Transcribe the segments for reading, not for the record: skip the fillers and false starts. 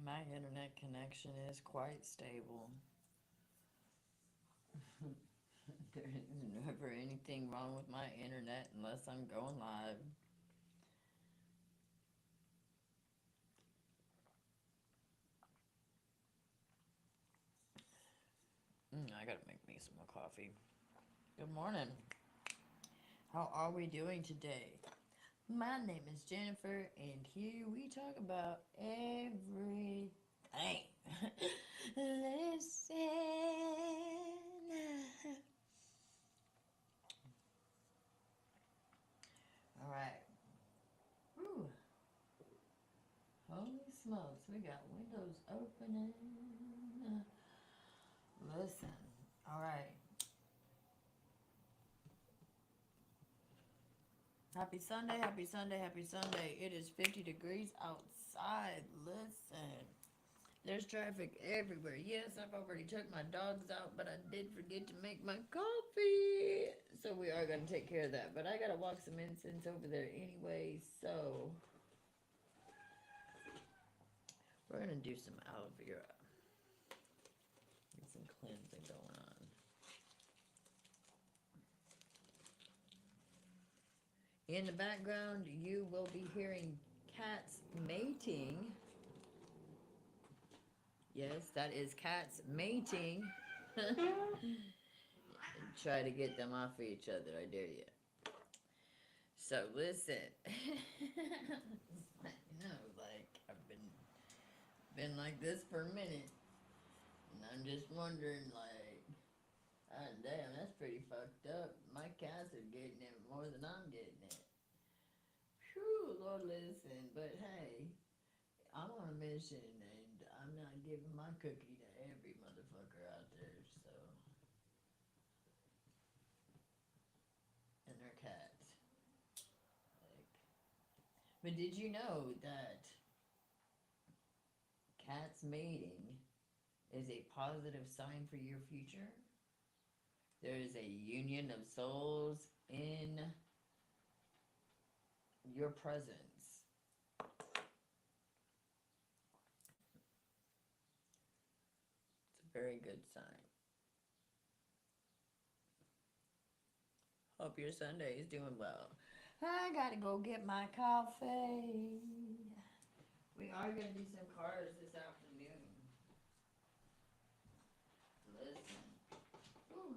My internet connection is quite stable. There is never anything wrong with my internet unless I'm going live. I gotta make me some more coffee. Good morning. How are we doing today? My name is Jennifer, and here we talk about everything. Listen. All right. Whew. Holy smokes, we got windows opening. Listen. All right. Happy Sunday, happy Sunday, happy Sunday. It is 50 degrees outside. Listen. There's traffic everywhere. Yes, I've already took my dogs out, but I did forget to make my coffee. So we are going to take care of that. But I got to walk some incense over there anyway. So we're going to do some aloe vera. Get some cleansing going on. In the background, you will be hearing cats mating. Yes, that is cats mating. Try to get them off of each other, I dare you. So listen, like I've been like this for a minute, and I'm just wondering, like, ah, damn, that's pretty fucked up. My cats are getting it more than I'm getting it. Whew, Lord, listen, but hey, I'm on a mission, and I'm not giving my cookie to every motherfucker out there. So, and their cats, like, but did you know that cats mating is a positive sign for your future? There is a union of souls in your presence. It's a very good sign. Hope your Sunday is doing well. I gotta go get my coffee. We are gonna do some cards this afternoon. Listen. Whew.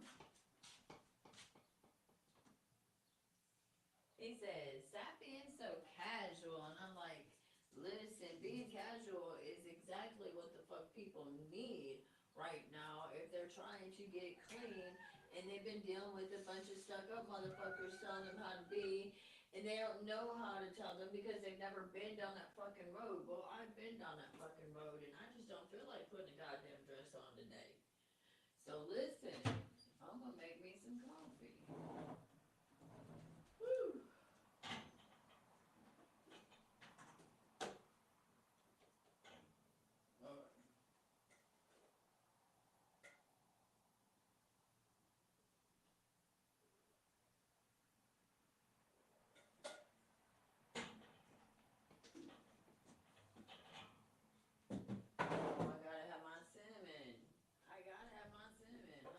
He says, stop being so casual. And I'm like, listen, being casual is exactly what the fuck people need right now if they're trying to get clean and they've been dealing with a bunch of stuck up motherfuckers telling them how to be, and they don't know how to tell them because they've never been down that fucking road. Well, I've been down that fucking road and I just don't feel like putting a goddamn dress on today. So listen, I'm gonna make me some coffee. Woo! Oh, I gotta have my cinnamon. I gotta have my cinnamon.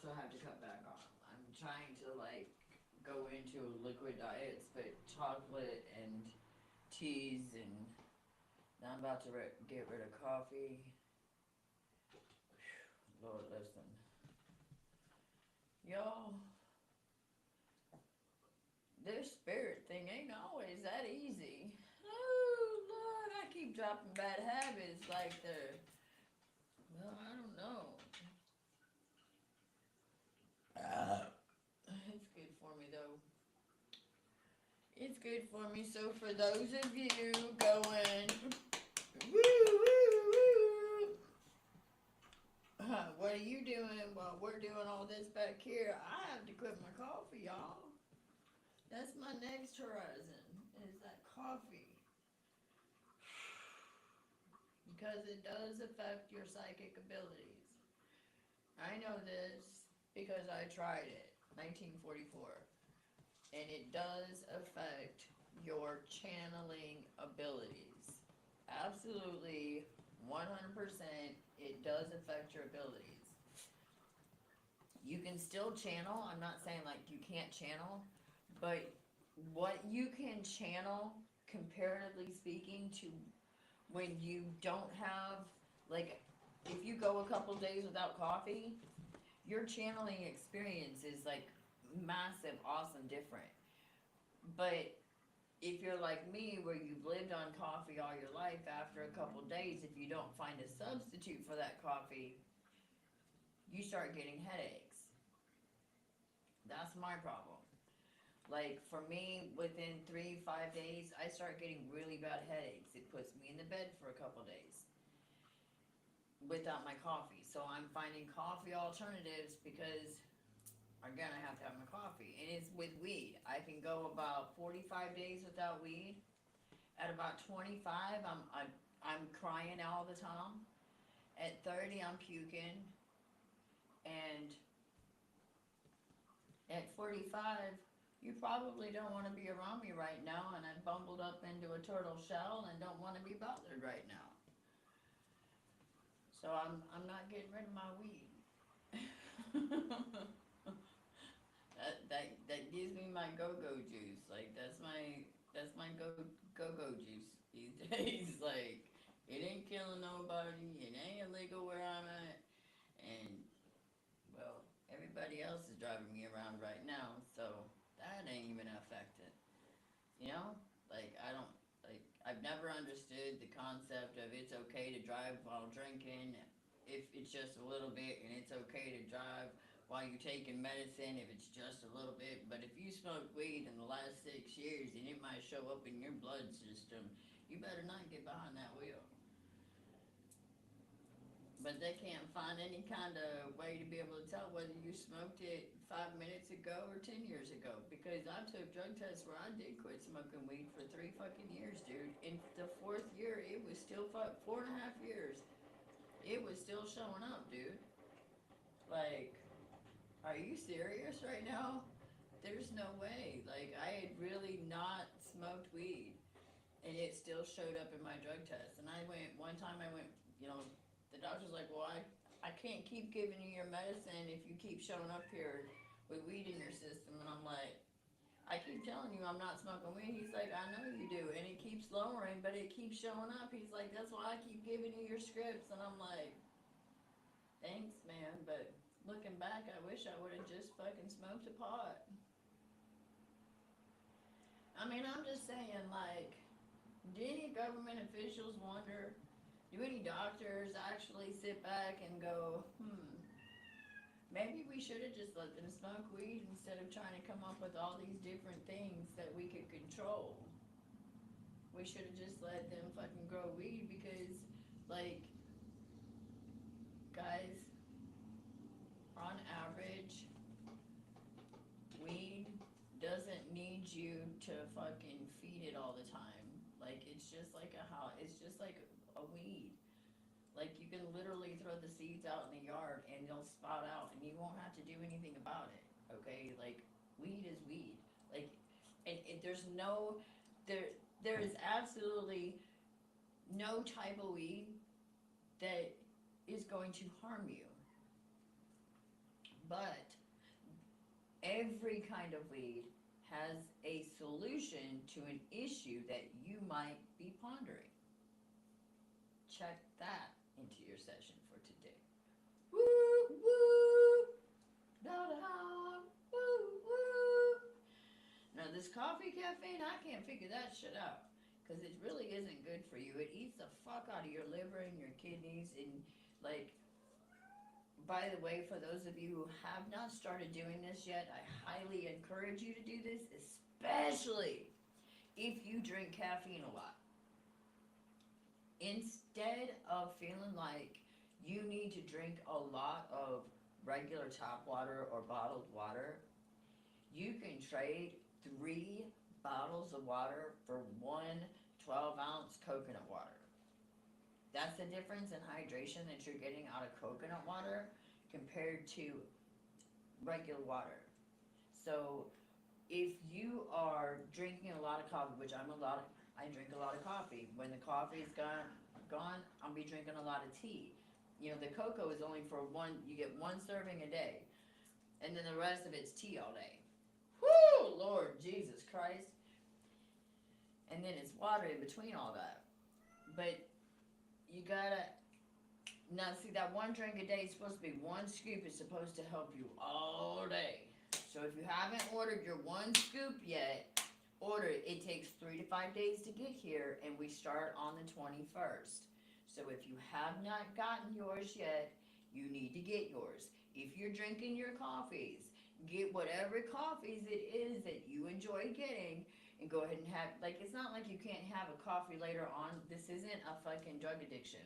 also have to cut back on. I'm trying to like go into liquid diets, but chocolate and teas, and now I'm about to get rid of coffee. Lord, listen, y'all. This spirit thing ain't always that easy. Oh Lord, I keep dropping bad habits like the. Well, I don't know. It's good for me though. It's good for me. So for those of you going, woo woo woo, what are you doing while we're doing all this back here? I have to quit my coffee, y'all. That's my next horizon. Is that coffee? Because it does affect your psychic abilities. I know this because I tried it, 1944, and it does affect your channeling abilities. Absolutely, 100%, it does affect your abilities. You can still channel. I'm not saying like you can't channel, but what you can channel, comparatively speaking, to when you don't have, like, if you go a couple days without coffee, your channeling experience is like massive, awesome, different. But if you're like me, where you've lived on coffee all your life, after a couple days, if you don't find a substitute for that coffee, you start getting headaches. That's my problem. Like for me, within 3, 5 days, I start getting really bad headaches. It puts me in the bed for a couple days without my coffee. So I'm finding coffee alternatives because I'm gonna have to have my coffee. And it's with weed. I can go about 45 days without weed. At about 25, I'm crying all the time. At 30, I'm puking. And at 45, you probably don't want to be around me right now, and I've bumbled up into a turtle shell and don't want to be bothered right now. So I'm not getting rid of my weed. that gives me my go-go juice. Like that's my go-go juice these days. Like it ain't killing nobody. It ain't illegal where I'm at, and well, everybody else is driving me around right now, so that ain't even affected. You know? Like, I don't, like, I've never understood the concept of it's okay to drive while drinking if it's just a little bit, and it's okay to drive while you're taking medicine if it's just a little bit. But if you smoke weed in the last 6 years and it might show up in your blood system, you better not get behind that wheel. But they can't find any kind of way to be able to tell whether you smoked it 5 minutes ago or 10 years ago. Because I took drug tests where I did quit smoking weed for 3 fucking years, dude. In the 4th year, it was still 4.5 years. It was still showing up, dude. Like, are you serious right now? There's no way. Like, I had really not smoked weed, and it still showed up in my drug test. And I went, one time I went, you know, the doctor's like, well, I can't keep giving you your medicine if you keep showing up here with weed in your system. And I'm like, I keep telling you I'm not smoking weed. He's like, I know you do. And it keeps lowering, but it keeps showing up. He's like, that's why I keep giving you your scripts. And I'm like, thanks, man. But looking back, I wish I would have just fucking smoked a pot. I mean, I'm just saying, like, do any government officials wonder, do any doctors actually sit back and go, maybe we should have just let them smoke weed instead of trying to come up with all these different things that we could control? We should have just let them fucking grow weed because, like, guys, on average, weed doesn't need you to fucking feed it all the time. Like, it's just like it's just like a weed. Like, you can literally throw the seeds out in the yard and they'll sprout out and you won't have to do anything about it. Okay? Like, weed is weed. Like, and there's no, there is absolutely no type of weed that is going to harm you. But every kind of weed has a solution to an issue that you might be pondering. Check that into your session for today. Woo, woo, da da, woo, woo. Now this coffee caffeine, I can't figure that shit out. Because it really isn't good for you. It eats the fuck out of your liver and your kidneys. And like, by the way, for those of you who have not started doing this yet, I highly encourage you to do this, especially if you drink caffeine a lot. Instead of feeling like you need to drink a lot of regular tap water or bottled water, you can trade 3 bottles of water for 1 12-ounce coconut water. That's the difference in hydration that you're getting out of coconut water compared to regular water. So if you are drinking a lot of coffee, which I drink a lot of coffee. When the coffee's gone, I'll be drinking a lot of tea. You know, the cocoa is only for you get 1 serving a day, and then the rest of it's tea all day. Whoo, Lord Jesus Christ. And then it's water in between all that. But you gotta, now see, that 1 drink a day is supposed to be 1 scoop is supposed to help you all day. So if you haven't ordered your 1 scoop yet, order it. It takes 3 to 5 days to get here, and we start on the 21st. So if you have not gotten yours yet, you need to get yours. If you're drinking your coffees, get whatever coffees it is that you enjoy getting, and go ahead and have, like, it's not like you can't have a coffee later on. This isn't a fucking drug addiction.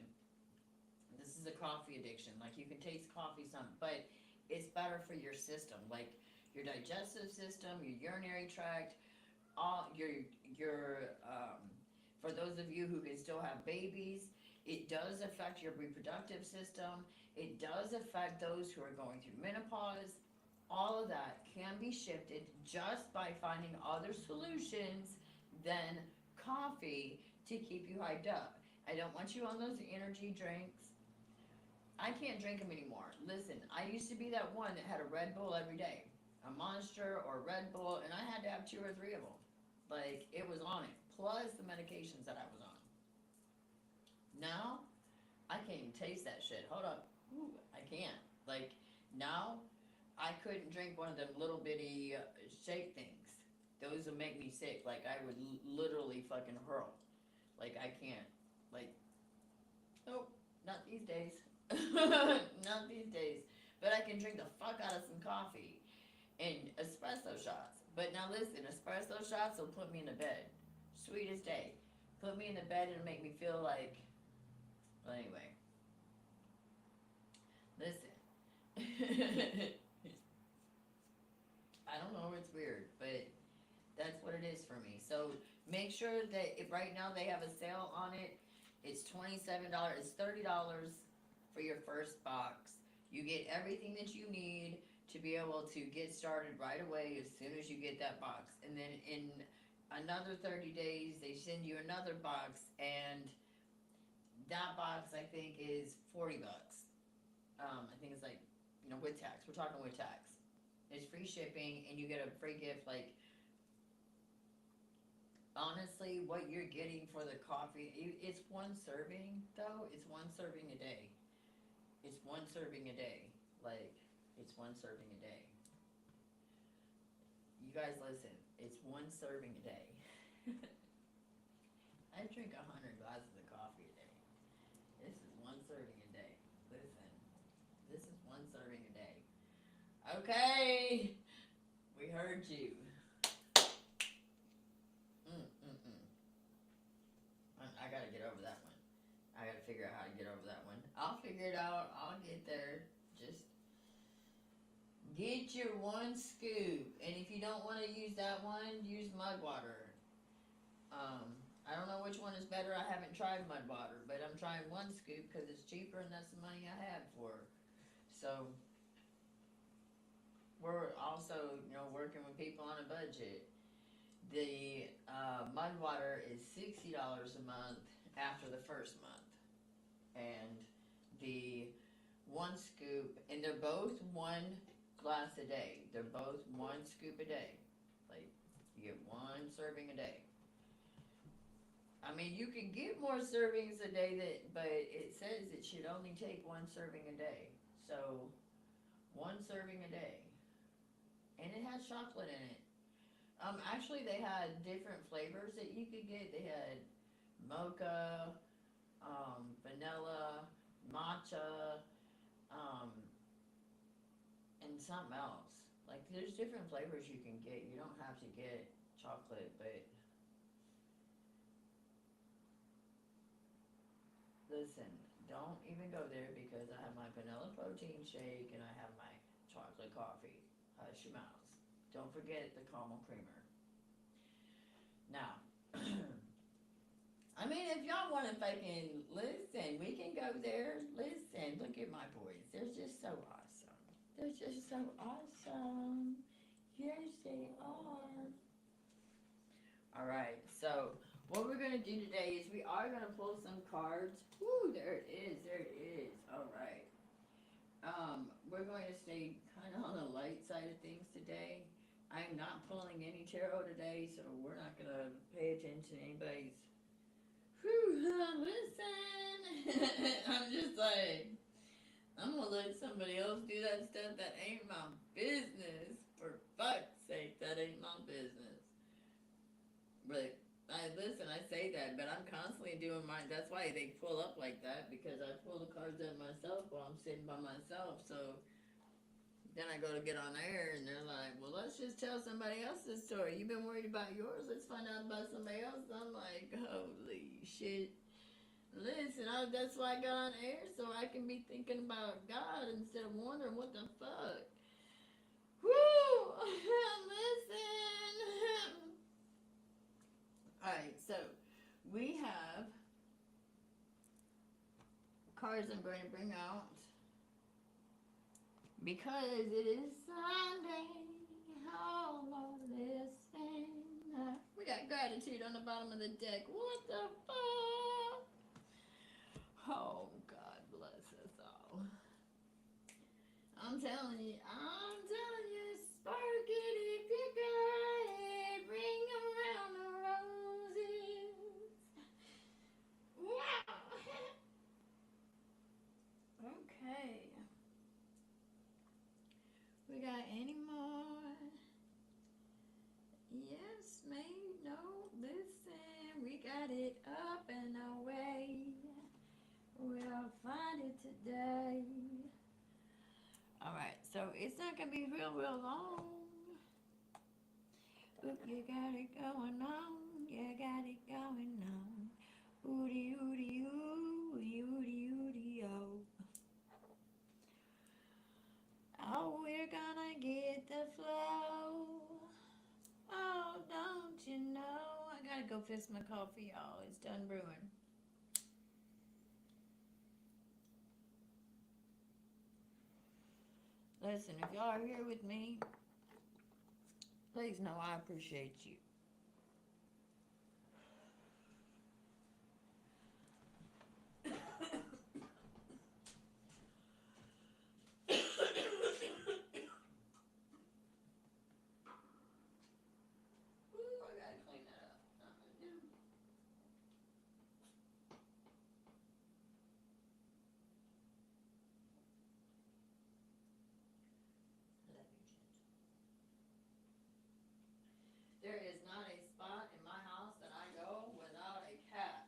This is a coffee addiction. Like, you can taste coffee some, but it's better for your system, like your digestive system, your urinary tract, all for those of you who can still have babies, it does affect your reproductive system. It does affect those who are going through menopause. All of that can be shifted just by finding other solutions than coffee to keep you hyped up. I don't want you on those energy drinks. I can't drink them anymore. Listen, I used to be that one that had a Red Bull every day. A Monster or Red Bull, and I had to have 2 or 3 of them. Like, it was on it. Plus the medications that I was on. Now, I can't even taste that shit. Hold up. Ooh, I can't. Like, now, I couldn't drink one of them little bitty shake things. Those would make me sick. Like, I would literally fucking hurl. Like, I can't. Like, nope, not these days. Not these days. But I can drink the fuck out of some coffee and espresso shots. But now listen, espresso shots will put me in the bed. Sweet as day. Put me in the bed and make me feel like, well, anyway. Listen. I don't know, it's weird, but that's what it is for me. So make sure that right now they have a sale on it. It's $27, it's $30 for your first box. You get everything that you need to be able to get started right away as soon as you get that box. And then in another 30 days, they send you another box, and that box I think is $40. I think it's like, you know, with tax. We're talking with tax. It's free shipping, and you get a free gift. Like, honestly, what you're getting for the coffee, it's 1 serving, though. It's 1 serving a day. It's 1 serving a day. Like, it's 1 serving a day. You guys listen. It's 1 serving a day. I drink 100 glasses of coffee a day. This is 1 serving a day. Listen. This is 1 serving a day. Okay, we heard you. I gotta get over that one. I gotta figure out how to get over that one. I'll figure it out. I'll get there. Just get your 1 scoop. And if you don't want to use that one, use mud water. I don't know which one is better. I haven't tried mud water, but I'm trying 1 scoop because it's cheaper and that's the money I had for. So we're also, you know, working with people on a budget. The mud water is $60 a month after the first month. And the 1 scoop, and they're both 1 glass a day. They're both 1 scoop a day. Like, you get 1 serving a day. I mean, you can get more servings a day, but it says it should only take 1 serving a day. So, 1 serving a day. And it has chocolate in it. Actually, they had different flavors that you could get. They had mocha, vanilla, matcha, um, and something else. Like, there's different flavors you can get. You don't have to get chocolate, but listen, don't even go there because I have my vanilla protein shake and I have my chocolate coffee. Hush your mouth. Don't forget the caramel creamer. Now, I mean, if y'all want to fucking listen, we can go there. Listen, look at my boys. They're just so awesome. They're just so awesome. Yes, they are. All right, so what we're going to do today is we are going to pull some cards. Woo, there it is. There it is. All right. We're going to stay kind of on the light side of things today. I'm not pulling any tarot today, so we're not going to pay attention to anybody's. Whew, listen. I'm just like, I'm going to let somebody else do that stuff that ain't my business. For fuck's sake, that ain't my business. But listen, I say that, but I'm constantly doing mine. That's why they pull up like that, because I pull the cards out myself while I'm sitting by myself. So then I go to get on air, and they're like, well, let's just tell somebody else's story. You've been worried about yours. Let's find out about somebody else. I'm like, holy shit. Listen, that's why I got on air, so I can be thinking about God instead of wondering what the fuck. Woo! Listen! Alright, so we have cards I'm going to bring out because it is Sunday. Oh, Lord, listen. We got gratitude on the bottom of the deck. What the fuck? Oh, God bless us all. I'm telling you, spark it if you got it. Bring around the roses. Wow. Okay. We got any more? Yes, mate. No, listen. We got it up and away. We'll find it today. Alright, so it's not going to be real long. Oop, you got it going on. You got it going on. Ooty, ooty, ooh. Ooty, ooty, oh. Oh, we're gonna get the flow. Oh, don't you know? I gotta go fix my coffee, y'all. It's done brewing. Listen, if y'all are here with me, please know I appreciate you. There is not a spot in my house that I go without a cat.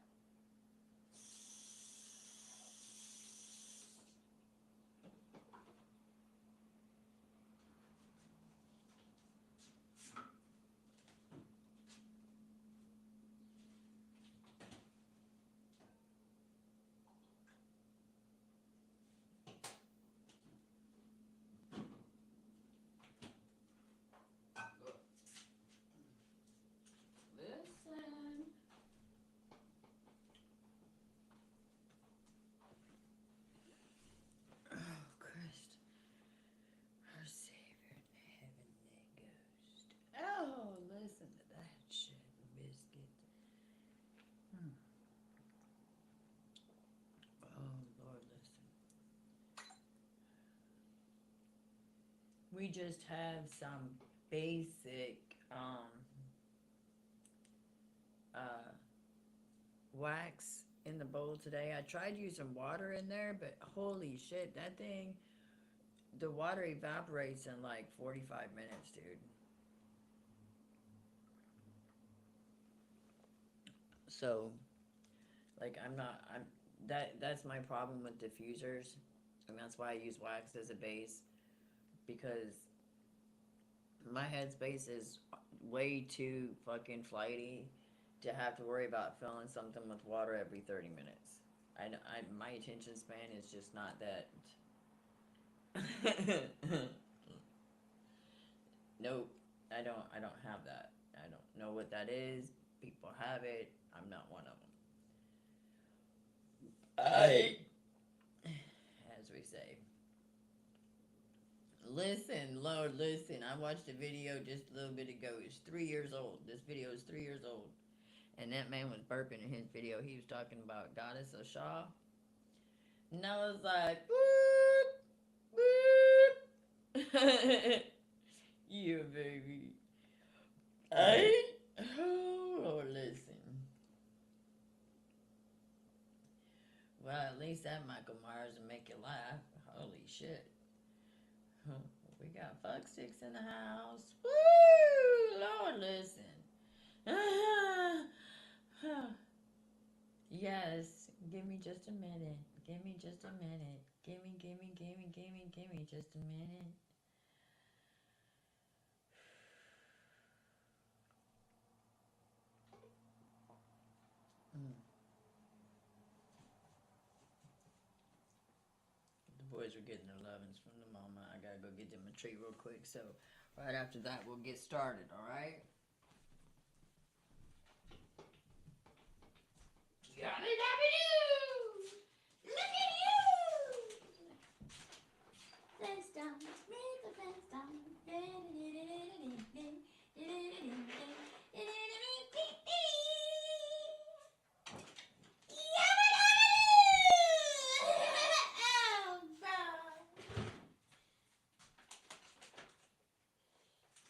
Listen. Oh, Christ. Our Savior in heaven, ghost. Oh, listen to that shit, biscuit. Oh, Lord, listen. we just have some basic uh, wax in the bowl today. I tried using water in there, but holy shit, that thing, the water evaporates in like 45 minutes, dude. So, like, that's my problem with diffusers, and that's why I use wax as a base, because my headspace is way too fucking flighty to have to worry about filling something with water every 30 minutes. My attention span is just not that. Nope, I don't have that. I don't know what that is. People have it. I'm not one of them. As we say. Listen, Lord, listen. I watched a video just a little bit ago. It's 3 years old. This video is 3 years old. And that man was burping in his video. He was talking about Goddess of Shaw. And I was like, boop, boop. You baby. Oh, listen. Well, at least that Michael Myers will make you laugh. Holy shit. We got fuck sticks in the house. Woo! Lord, listen. Yes, give me just a minute. Give me just a minute. Give me just a minute. Mm. The boys are getting their lovins from the mama. I gotta go get them a treat real quick. So, right after that, we'll get started, alright? Look at you! Fence down, break the fence down.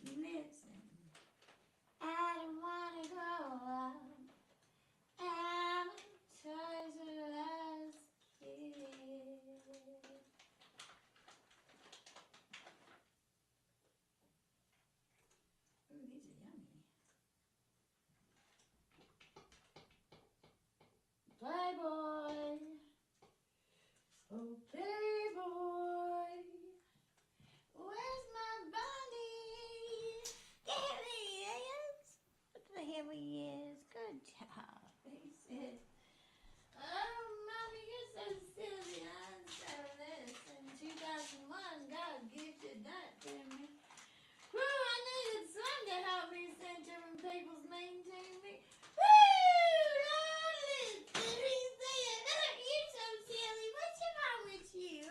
Listen, I don't wanna grow up. I'm toys R Us kid. Ooh, these are yummy. Playboy. Oh, Playboy. Where's my bunny? There he is. What the hell he is? Good job. He said, oh, mommy, you're so silly. I'm so listen. 2001, God gifted that to me. Woo, I needed some to help me center when people's mean to me. Woo, Lord, listen. He said, oh, you're so silly. What's wrong with you?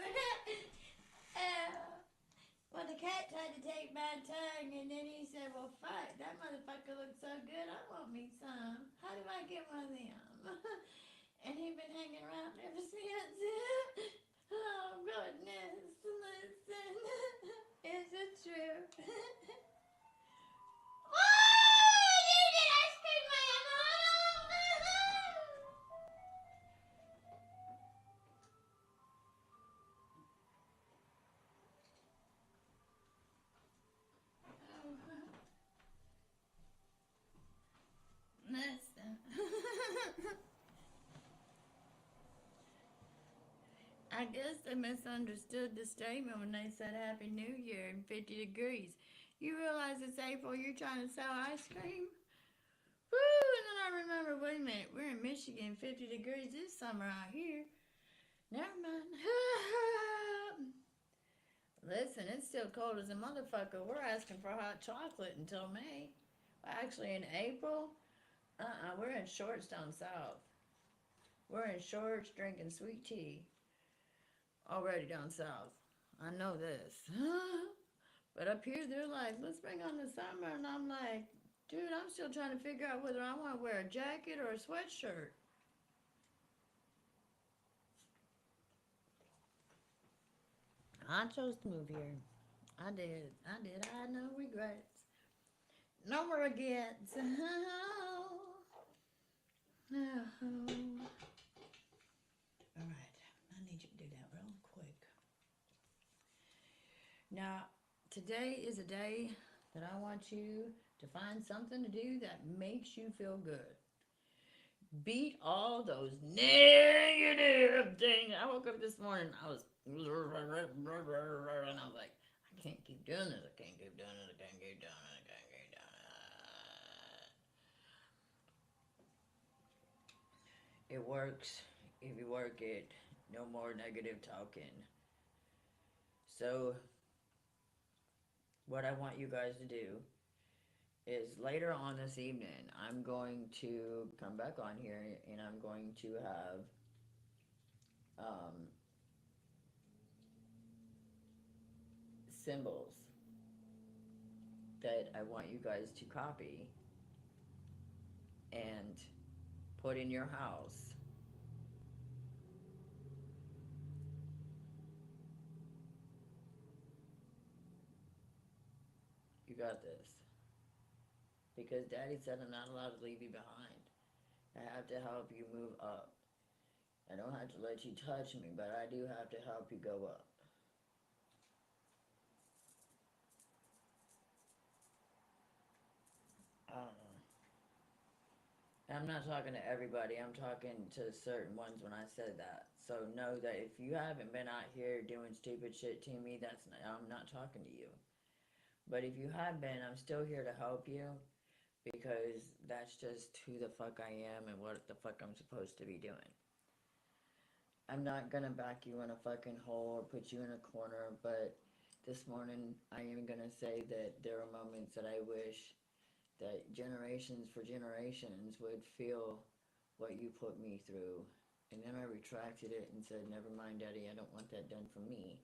Well, the cat tried to take my tongue, and then he said, well, fuck, that motherfucker looks so good, I want me some. How do I get one of them? And he's been hanging around ever since. Oh, goodness, listen. Is it true? Oh, you did ice cream man. Listen. I guess they misunderstood the statement when they said Happy New Year and 50 degrees. You realize it's April, you're trying to sell ice cream? Woo! And then I remember, wait a minute, we're in Michigan, 50 degrees this summer out here. Never mind. Listen, it's still cold as a motherfucker. We're asking for hot chocolate until May. Actually, in April, we're in shorts down south. We're in shorts drinking sweet tea already down south. I know this. But up here, they're like, let's bring on the summer. And I'm like, dude, I'm still trying to figure out whether I want to wear a jacket or a sweatshirt. I chose to move here. I did. I did. I had no regrets. No more regrets. Alright. I need you to do that real quick. Now, today is a day that I want you to find something to do that makes you feel good. Beat all those negative things. I woke up this morning, and I was like, I can't keep doing this. I can't keep doing it. I can't keep doing it. I can't keep doing it. It works if you work it. No more negative talking. So, what I want you guys to do is later on this evening, I'm going to come back on here and I'm going to have um, symbols that I want you guys to copy and put in your house. You got this. Because Daddy said I'm not allowed to leave you behind. I have to help you move up. I don't have to let you touch me, but I do have to help you go up. I don't know. I'm not talking to everybody. I'm talking to certain ones when I said that. So know that if you haven't been out here doing stupid shit to me, I'm not talking to you. But if you have been, I'm still here to help you because that's just who the fuck I am and what the fuck I'm supposed to be doing. I'm not gonna back you in a fucking hole or put you in a corner, but this morning I am gonna say that there are moments that I wish that generations for generations would feel what you put me through. And then I retracted it and said, never mind, Daddy, I don't want that done for me.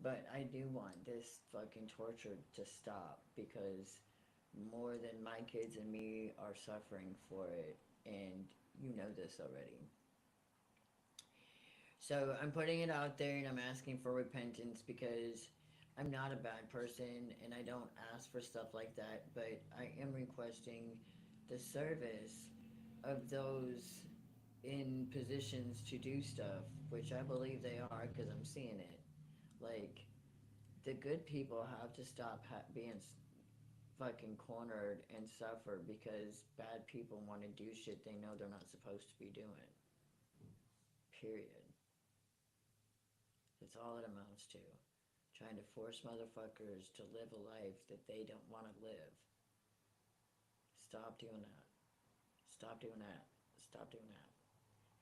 But I do want this fucking torture to stop because more than my kids and me are suffering for it, and you know this already. So I'm putting it out there and I'm asking for repentance because I'm not a bad person and I don't ask for stuff like that, but I am requesting the service of those in positions to do stuff, which I believe they are because I'm seeing it. Like, the good people have to stop being fucking cornered and suffer because bad people want to do shit they know they're not supposed to be doing. Period. That's all it amounts to. Trying to force motherfuckers to live a life that they don't want to live. Stop doing that. Stop doing that. Stop doing that.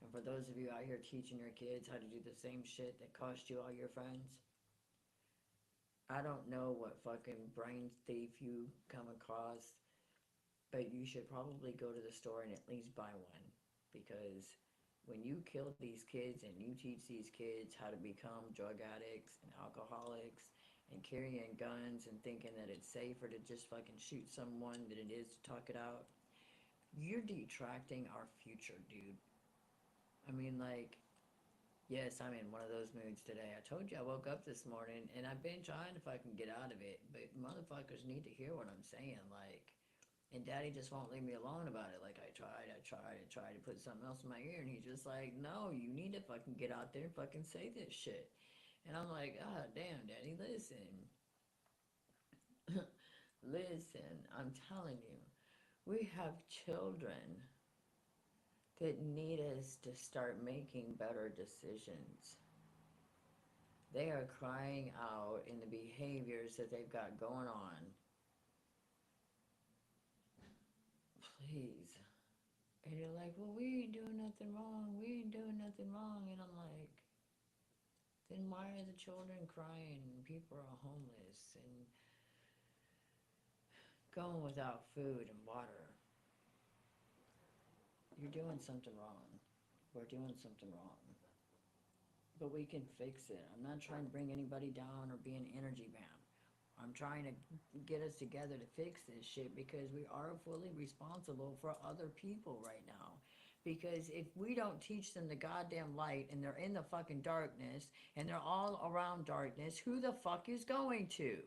And for those of you out here teaching your kids how to do the same shit that cost you all your friends, I don't know what fucking brain thief you come across, but you should probably go to the store and at least buy one. Because when you kill these kids and you teach these kids how to become drug addicts and alcoholics and carrying guns and thinking that it's safer to just fucking shoot someone than it is to talk it out, you're detracting our future, dude. I mean, like, yes, I'm in one of those moods today. I told you I woke up this morning and I've been trying to fucking get out of it, but motherfuckers need to hear what I'm saying. Like, and Daddy just won't leave me alone about it. Like, I tried to put something else in my ear, and he's just like, no, you need to fucking get out there and fucking say this shit. And I'm like, ah, damn, Daddy, listen. Listen, I'm telling you, we have children that need us to start making better decisions. They are crying out in the behaviors that they've got going on. Please. And you're like, well, we ain't doing nothing wrong. We ain't doing nothing wrong. And I'm like, then why are the children crying and people are homeless and going without food and water? You're doing something wrong. We're doing something wrong. But we can fix it. I'm not trying to bring anybody down or be an energy vamp. I'm trying to get us together to fix this shit because we are fully responsible for other people right now. Because if we don't teach them the goddamn light and they're in the fucking darkness and they're all around darkness, who the fuck is going to?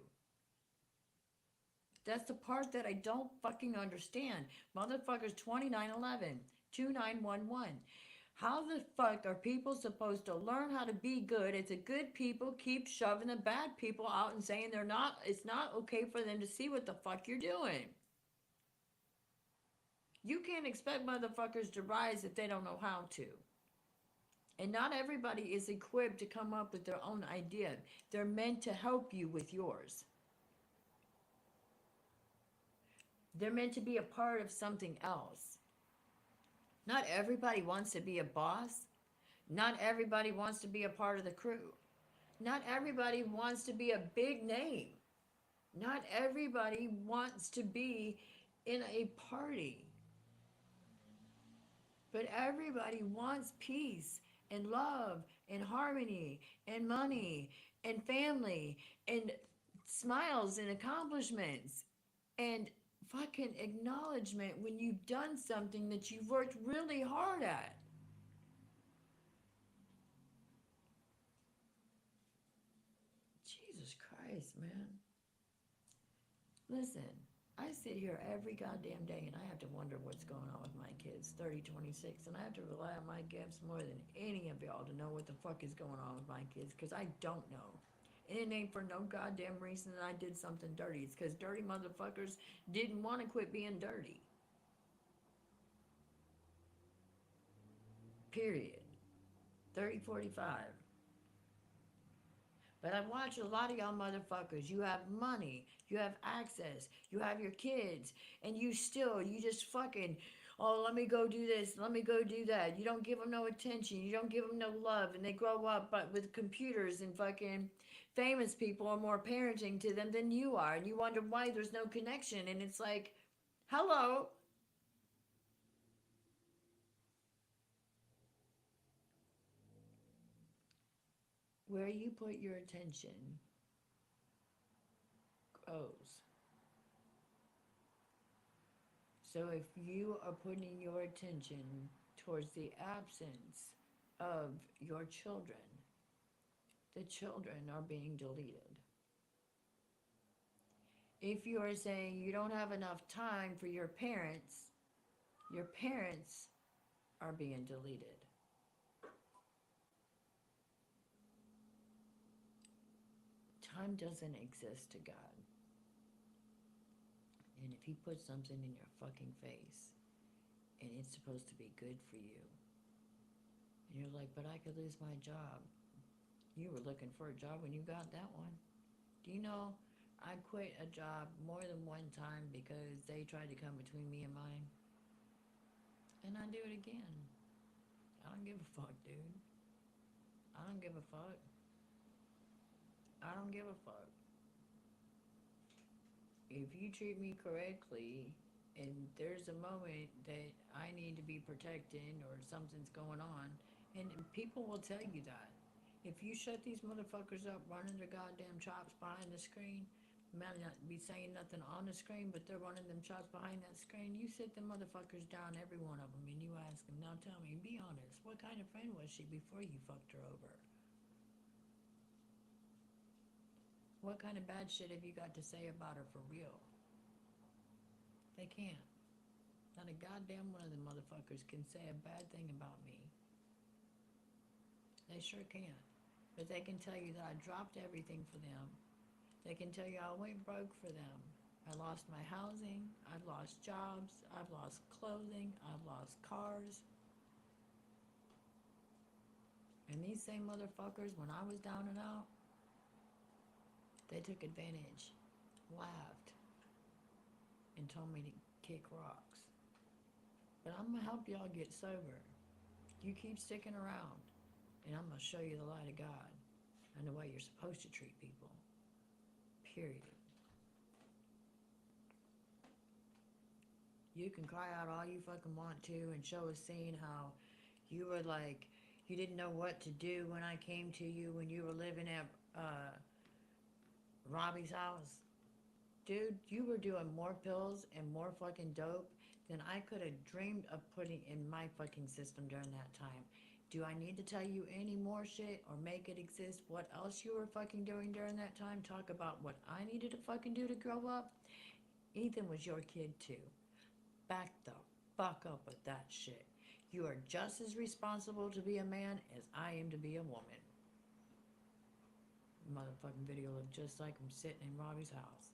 That's the part that I don't fucking understand. Motherfuckers 2911, 2911. How the fuck are people supposed to learn how to be good if the good people keep shoving the bad people out and saying they're not, it's not okay for them to see what the fuck you're doing? You can't expect motherfuckers to rise if they don't know how to. And not everybody is equipped to come up with their own idea. They're meant to help you with yours. They're meant to be a part of something else. Not everybody wants to be a boss. Not everybody wants to be a part of the crew. Not everybody wants to be a big name. Not everybody wants to be in a party. But everybody wants peace and love and harmony and money and family and smiles and accomplishments and fucking acknowledgement when you've done something that you've worked really hard at. Jesus Christ, man. Listen, I sit here every goddamn day and I have to wonder what's going on with my kids, 30, 26, and I have to rely on my gifts more than any of y'all to know what the fuck is going on with my kids, because I don't know. And it ain't for no goddamn reason that I did something dirty. It's because dirty motherfuckers didn't want to quit being dirty. Period. 30, 45. But I watch a lot of y'all motherfuckers. You have money, you have access, you have your kids, and you just fucking, oh, let me go do this, let me go do that. You don't give them no attention, you don't give them no love, and they grow up but with computers, and fucking famous people are more parenting to them than you are, and you wonder why there's no connection, and it's like, hello. Where you put your attention grows. So if you are putting your attention towards the absence of your children, the children are being deleted. If you are saying you don't have enough time for your parents are being deleted. Time doesn't exist to God. And if he puts something in your fucking face and it's supposed to be good for you, and you're like, but I could lose my job. You were looking for a job when you got that one. Do you know I quit a job more than one time because they tried to come between me and mine? And I do it again. I don't give a fuck, dude. I don't give a fuck. I don't give a fuck. If you treat me correctly and there's a moment that I need to be protected or something's going on, and people will tell you that. If you shut these motherfuckers up running their goddamn chops behind the screen, might not be saying nothing on the screen, but they're running them chops behind that screen, you sit them motherfuckers down, every one of them, and you ask them, now tell me, be honest, what kind of friend was she before you fucked her over? What kind of bad shit have you got to say about her for real? They can't. Not a goddamn one of them motherfuckers can say a bad thing about me. They sure can't. But they can tell you that I dropped everything for them. They can tell you I went broke for them. I lost my housing, I've lost jobs, I've lost clothing, I've lost cars. And these same motherfuckers, when I was down and out, they took advantage, laughed, and told me to kick rocks. But I'm gonna help y'all get sober. You keep sticking around, and I'm gonna show you the light of God and the way you're supposed to treat people. Period. You can cry out all you fucking want to and show a scene how you were like, you didn't know what to do when I came to you when you were living at Robbie's house. Dude, you were doing more pills and more fucking dope than I could have dreamed of putting in my fucking system during that time. Do I need to tell you any more shit or make it exist? What else you were fucking doing during that time? Talk about what I needed to fucking do to grow up? Ethan was your kid too. Back the fuck up with that shit. You are just as responsible to be a man as I am to be a woman. Motherfucking video looked just like I'm sitting in Robbie's house.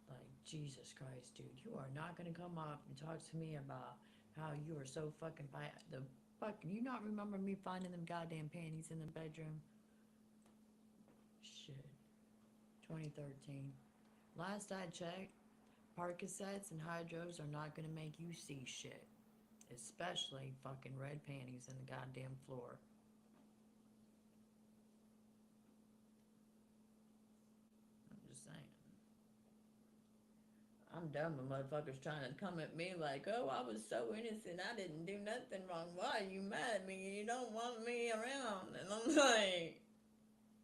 Like, Jesus Christ, dude, you are not gonna come up and talk to me about how you are so fucking the fucking. You not remember me finding them goddamn panties in the bedroom? Shit. 2013. Last I checked, Percocets and hydros are not gonna make you see shit. Especially fucking red panties in the goddamn floor. I'm just saying. I'm done with motherfuckers trying to come at me like, oh, I was so innocent. I didn't do nothing wrong. Why are you mad at me? You don't want me around. And I'm like,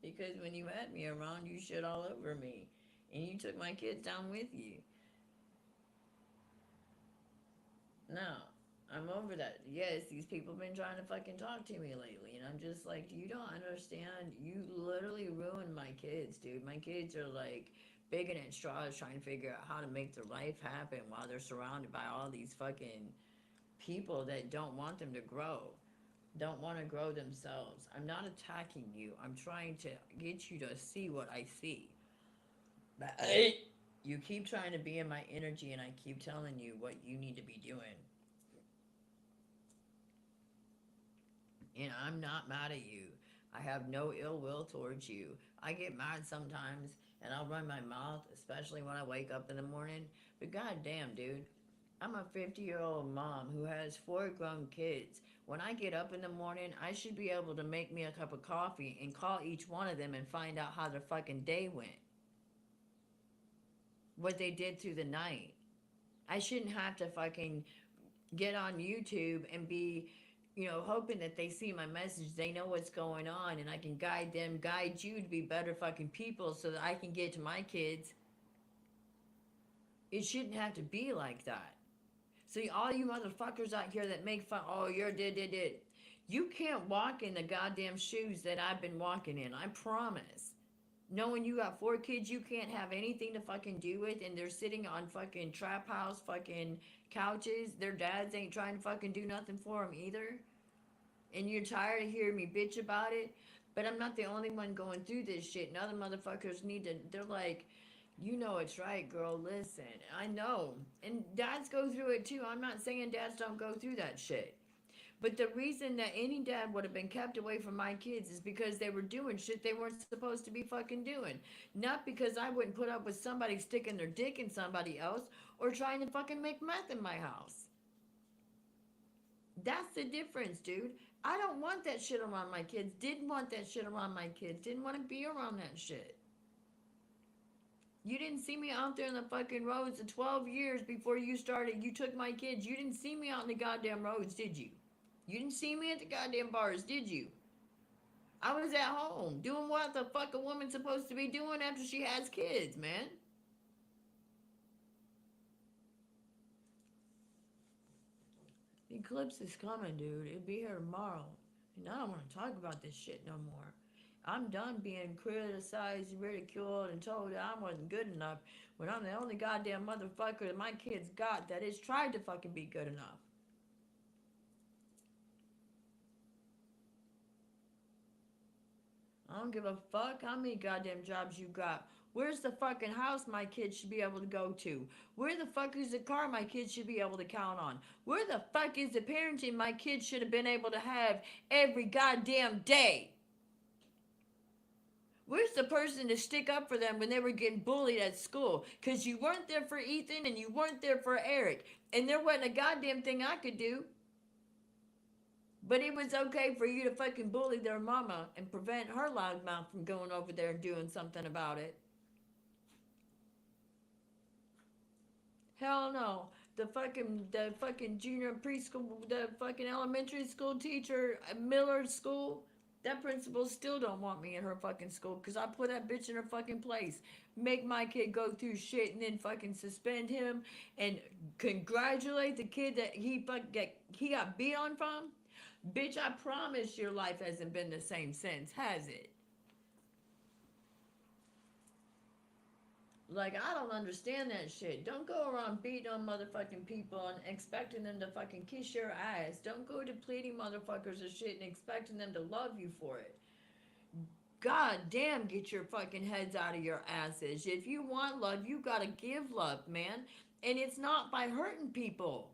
because when you had me around, you shit all over me. And you took my kids down with you. No, I'm over that. Yes, these people have been trying to fucking talk to me lately. And I'm just like, you don't understand. You literally ruined my kids, dude. My kids are like bigging at straws trying to figure out how to make their life happen while they're surrounded by all these fucking people that don't want them to grow, don't want to grow themselves. I'm not attacking you. I'm trying to get you to see what I see. But you keep trying to be in my energy, and I keep telling you what you need to be doing. And I'm not mad at you. I have no ill will towards you. I get mad sometimes, and I'll run my mouth, especially when I wake up in the morning. But goddamn, dude, I'm a 50-year-old mom who has 4 grown kids. When I get up in the morning, I should be able to make me a cup of coffee and call each one of them and find out how their fucking day went. What they did through the night. I shouldn't have to fucking get on YouTube and be, hoping that they see my message, they know what's going on, and I can guide them, guide you to be better fucking people so that I can get to my kids. It shouldn't have to be like that. See, all you motherfuckers out here that make fun, oh, you're did. You can't walk in the goddamn shoes that I've been walking in, I promise. Knowing you got 4 kids you can't have anything to fucking do with, and they're sitting on fucking trap house fucking couches. Their dads ain't trying to fucking do nothing for them either. And you're tired of hearing me bitch about it. But I'm not the only one going through this shit. And other motherfuckers need to, they're like, you know it's right, girl, listen. I know. And dads go through it too. I'm not saying dads don't go through that shit. But the reason that any dad would have been kept away from my kids is because they were doing shit they weren't supposed to be fucking doing. Not because I wouldn't put up with somebody sticking their dick in somebody else or trying to fucking make meth in my house. That's the difference, dude. I don't want that shit around my kids. Didn't want that shit around my kids. Didn't want to be around that shit. You didn't see me out there in the fucking roads in 12 years before you started. You took my kids. You didn't see me out in the goddamn roads, did you? You didn't see me at the goddamn bars, did you? I was at home doing what the fuck a woman's supposed to be doing after she has kids, man. The eclipse is coming, dude. It'll be here tomorrow. And I don't want to talk about this shit no more. I'm done being criticized, ridiculed, and told that I wasn't good enough when I'm the only goddamn motherfucker that my kids got that has tried to fucking be good enough. I don't give a fuck how many goddamn jobs you got. Where's the fucking house my kids should be able to go to? Where the fuck is the car my kids should be able to count on? Where the fuck is the parenting my kids should have been able to have every goddamn day? Where's the person to stick up for them when they were getting bullied at school? Because you weren't there for Ethan and you weren't there for Eric. And there wasn't a goddamn thing I could do. But it was okay for you to fucking bully their mama and prevent her loud mouth from going over there and doing something about it. Hell no. The fucking junior preschool, the fucking elementary school teacher at Miller School, That principal still don't want me in her fucking school because I put that bitch in her fucking place. Make my kid go through shit and then fucking suspend him and congratulate the kid that he got beat on from. Bitch, I promise your life hasn't been the same since, has it? Like, I don't understand that shit. Don't go around beating on motherfucking people and expecting them to fucking kiss your ass. Don't go depleting motherfuckers of shit and expecting them to love you for it. God damn, get your fucking heads out of your asses. If you want love, you gotta give love, man. And it's not by hurting people.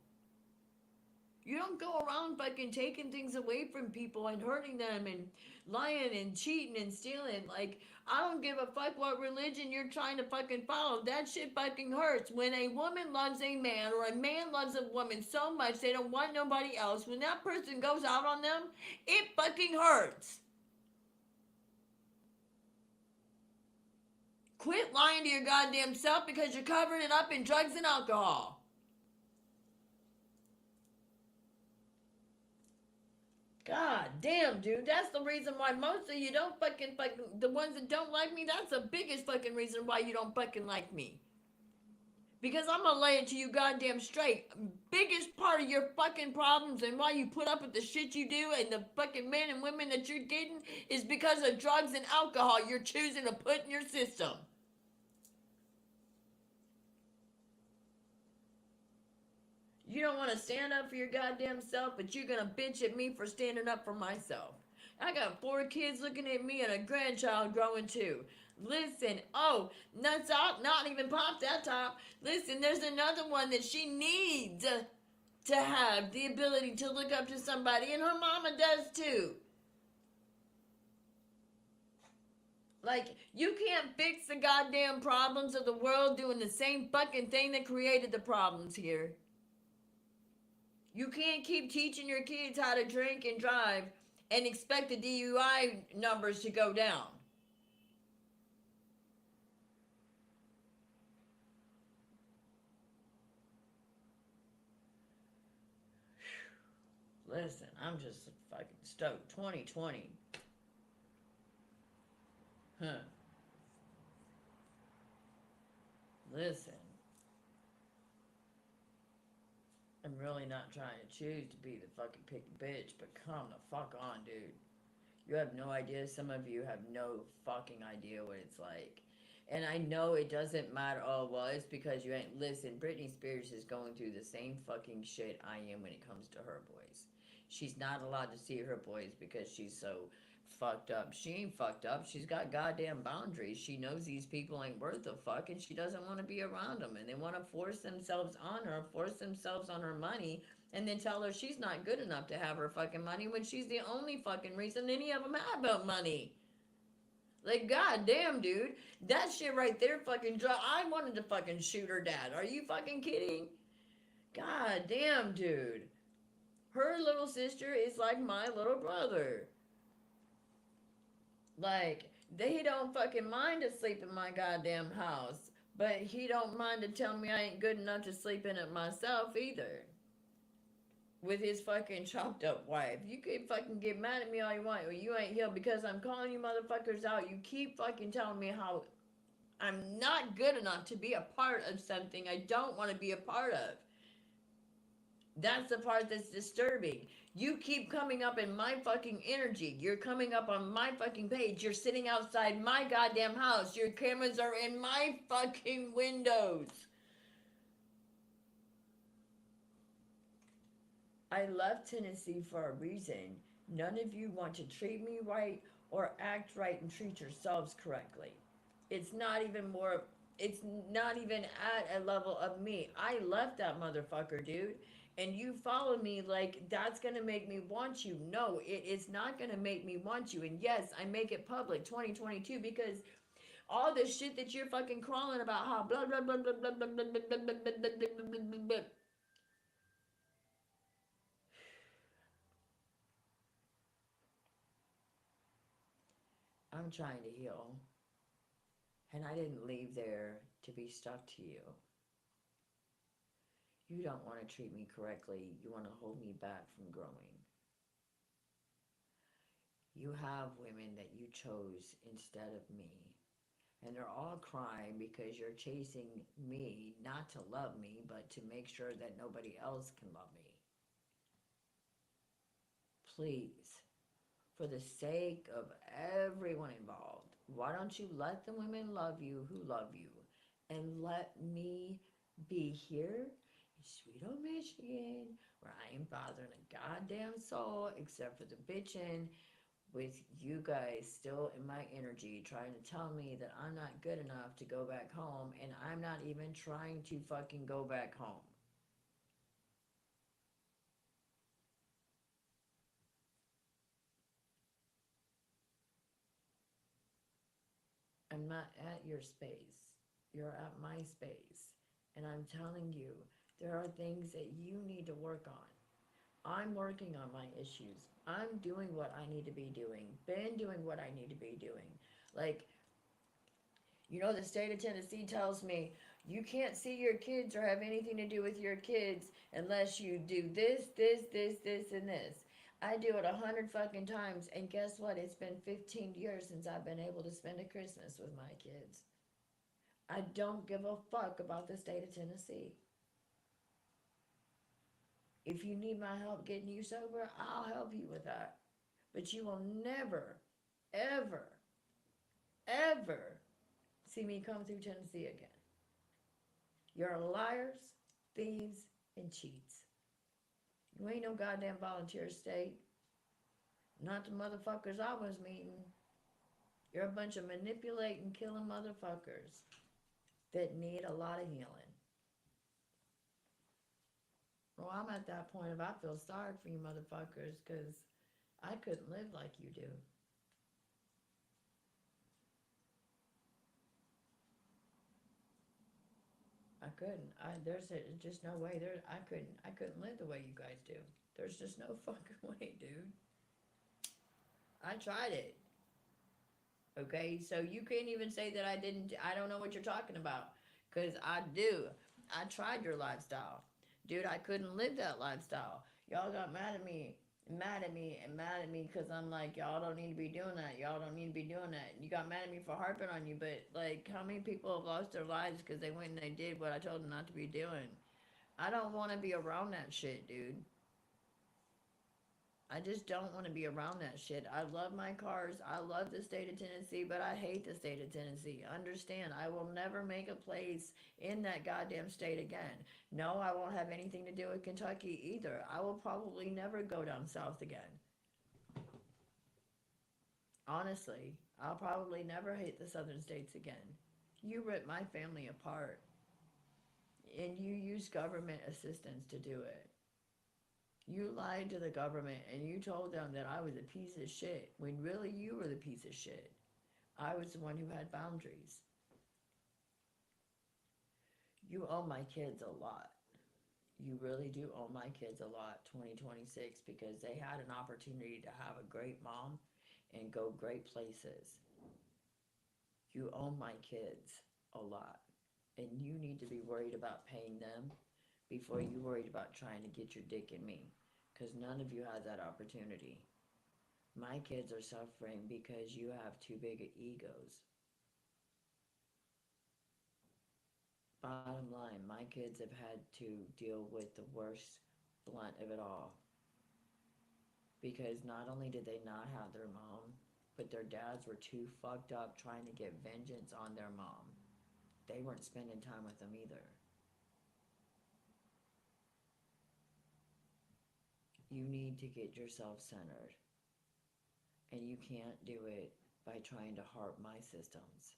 You don't go around fucking taking things away from people and hurting them and lying and cheating and stealing. Like, I don't give a fuck what religion you're trying to fucking follow. That shit fucking hurts. When a woman loves a man or a man loves a woman so much they don't want nobody else, when that person goes out on them, it fucking hurts. Quit lying to your goddamn self because you're covering it up in drugs and alcohol. God damn, dude. That's the reason why most of you don't fucking the ones that don't like me, that's the biggest fucking reason why you don't fucking like me. Because I'm gonna lay it to you goddamn straight. Biggest part of your fucking problems and why you put up with the shit you do and the fucking men and women that you're getting is because of drugs and alcohol you're choosing to put in your system. You don't want to stand up for your goddamn self, but you're gonna bitch at me for standing up for myself. I got 4 kids looking at me and a grandchild growing too. Listen, oh, nuts out, not even pop that top. Listen, there's another one that she needs to have the ability to look up to somebody, and her mama does too. Like, you can't fix the goddamn problems of the world doing the same fucking thing that created the problems here. You can't keep teaching your kids how to drink and drive and expect the DUI numbers to go down. Listen, I'm just fucking stoked. 2020. Huh. Listen. I'm really not trying to choose to be the fucking picky bitch, but come the fuck on, dude. You have no idea. Some of you have no fucking idea what it's like. And I know it doesn't matter. Oh, well, it's because you ain't. Listen, Britney Spears is going through the same fucking shit I am when it comes to her boys. She's not allowed to see her boys because she's so fucked up. She ain't fucked up. She's got goddamn boundaries. She knows these people ain't worth a fuck and she doesn't want to be around them. And they want to force themselves on her, force themselves on her money, and then tell her she's not good enough to have her fucking money when she's the only fucking reason any of them have about money. Like, goddamn, dude. That shit right there fucking I wanted to fucking shoot her dad. Are you fucking kidding? God damn, dude. Her little sister is like my little brother. Like, they don't fucking mind to sleep in my goddamn house. But he don't mind to tell me I ain't good enough to sleep in it myself either. With his fucking chopped up wife. You can fucking get mad at me all you want. Well, you ain't here because I'm calling you motherfuckers out. You keep fucking telling me how I'm not good enough to be a part of something I don't want to be a part of. That's the part that's disturbing. You keep coming up in my fucking energy. You're coming up on my fucking page. You're sitting outside my goddamn house. Your cameras are in my fucking windows. I left Tennessee for a reason. None of you want to treat me right or act right and treat yourselves correctly. It's not even more, it's not even at a level of me. I left that motherfucker, dude. And you follow me like that's gonna make me want you. No, it is not gonna make me want you. And yes, I make it public 2022 because all this shit that you're fucking crawling about how blah blah blah blah blah blah blah blah blah blah blah blah blah blah. I'm trying to heal. And I didn't leave there to be stuck to you. You don't want to treat me correctly. You want to hold me back from growing. You have women that you chose instead of me. And they're all crying because you're chasing me, not to love me, but to make sure that nobody else can love me. Please, for the sake of everyone involved, why don't you let the women love you who love you? And let me be here in sweet old Michigan, where I ain't bothering a goddamn soul except for the bitching with you guys still in my energy trying to tell me that I'm not good enough to go back home, and I'm not even trying to fucking go back home. I'm not at your space. You're at my space. And I'm telling you, there are things that you need to work on. I'm working on my issues. I'm doing what I need to be doing. Been doing what I need to be doing. Like, the state of Tennessee tells me you can't see your kids or have anything to do with your kids unless you do this, this, and this. I do it 100 fucking times, and guess what? It's been 15 years since I've been able to spend a Christmas with my kids. I don't give a fuck about the state of Tennessee. If you need my help getting you sober, I'll help you with that. But you will never, ever, ever see me come through Tennessee again. You're liars, thieves, and cheats. You ain't no goddamn volunteer state. Not the motherfuckers I was meeting. You're a bunch of manipulating, killing motherfuckers that need a lot of healing. Well, I'm at that point if I feel sorry for you motherfuckers because I couldn't live like you do. I couldn't. There's just no way. I couldn't live the way you guys do. There's just no fucking way, dude. I tried it. Okay, so you can't even say that I didn't. I don't know what you're talking about, because I do. I tried your lifestyle, dude. I couldn't live that lifestyle. Y'all got mad at me, mad at me, and mad at me because I'm like, y'all don't need to be doing that. Y'all don't need to be doing that. You got mad at me for harping on you, but like, how many people have lost their lives because they went and they did what I told them not to be doing? I don't want to be around that shit, dude. I just don't want to be around that shit. I love my cars. I love the state of Tennessee, but I hate the state of Tennessee. Understand, I will never make a place in that goddamn state again. No, I won't have anything to do with Kentucky either. I will probably never go down south again. Honestly, I'll probably never hit the southern states again. You ripped my family apart, and you used government assistance to do it. You lied to the government and you told them that I was a piece of shit when really you were the piece of shit. I was the one who had boundaries. You owe my kids a lot. You really do owe my kids a lot, 2026, because they had an opportunity to have a great mom and go great places. You owe my kids a lot. And you need to be worried about paying them before you worried about trying to get your dick in me. Because none of you had that opportunity. My kids are suffering because you have too big of egos. Bottom line, my kids have had to deal with the worst blunt of it all. Because not only did they not have their mom, but their dads were too fucked up trying to get vengeance on their mom. They weren't spending time with them either. You need to get yourself centered. And you can't do it by trying to harp my systems.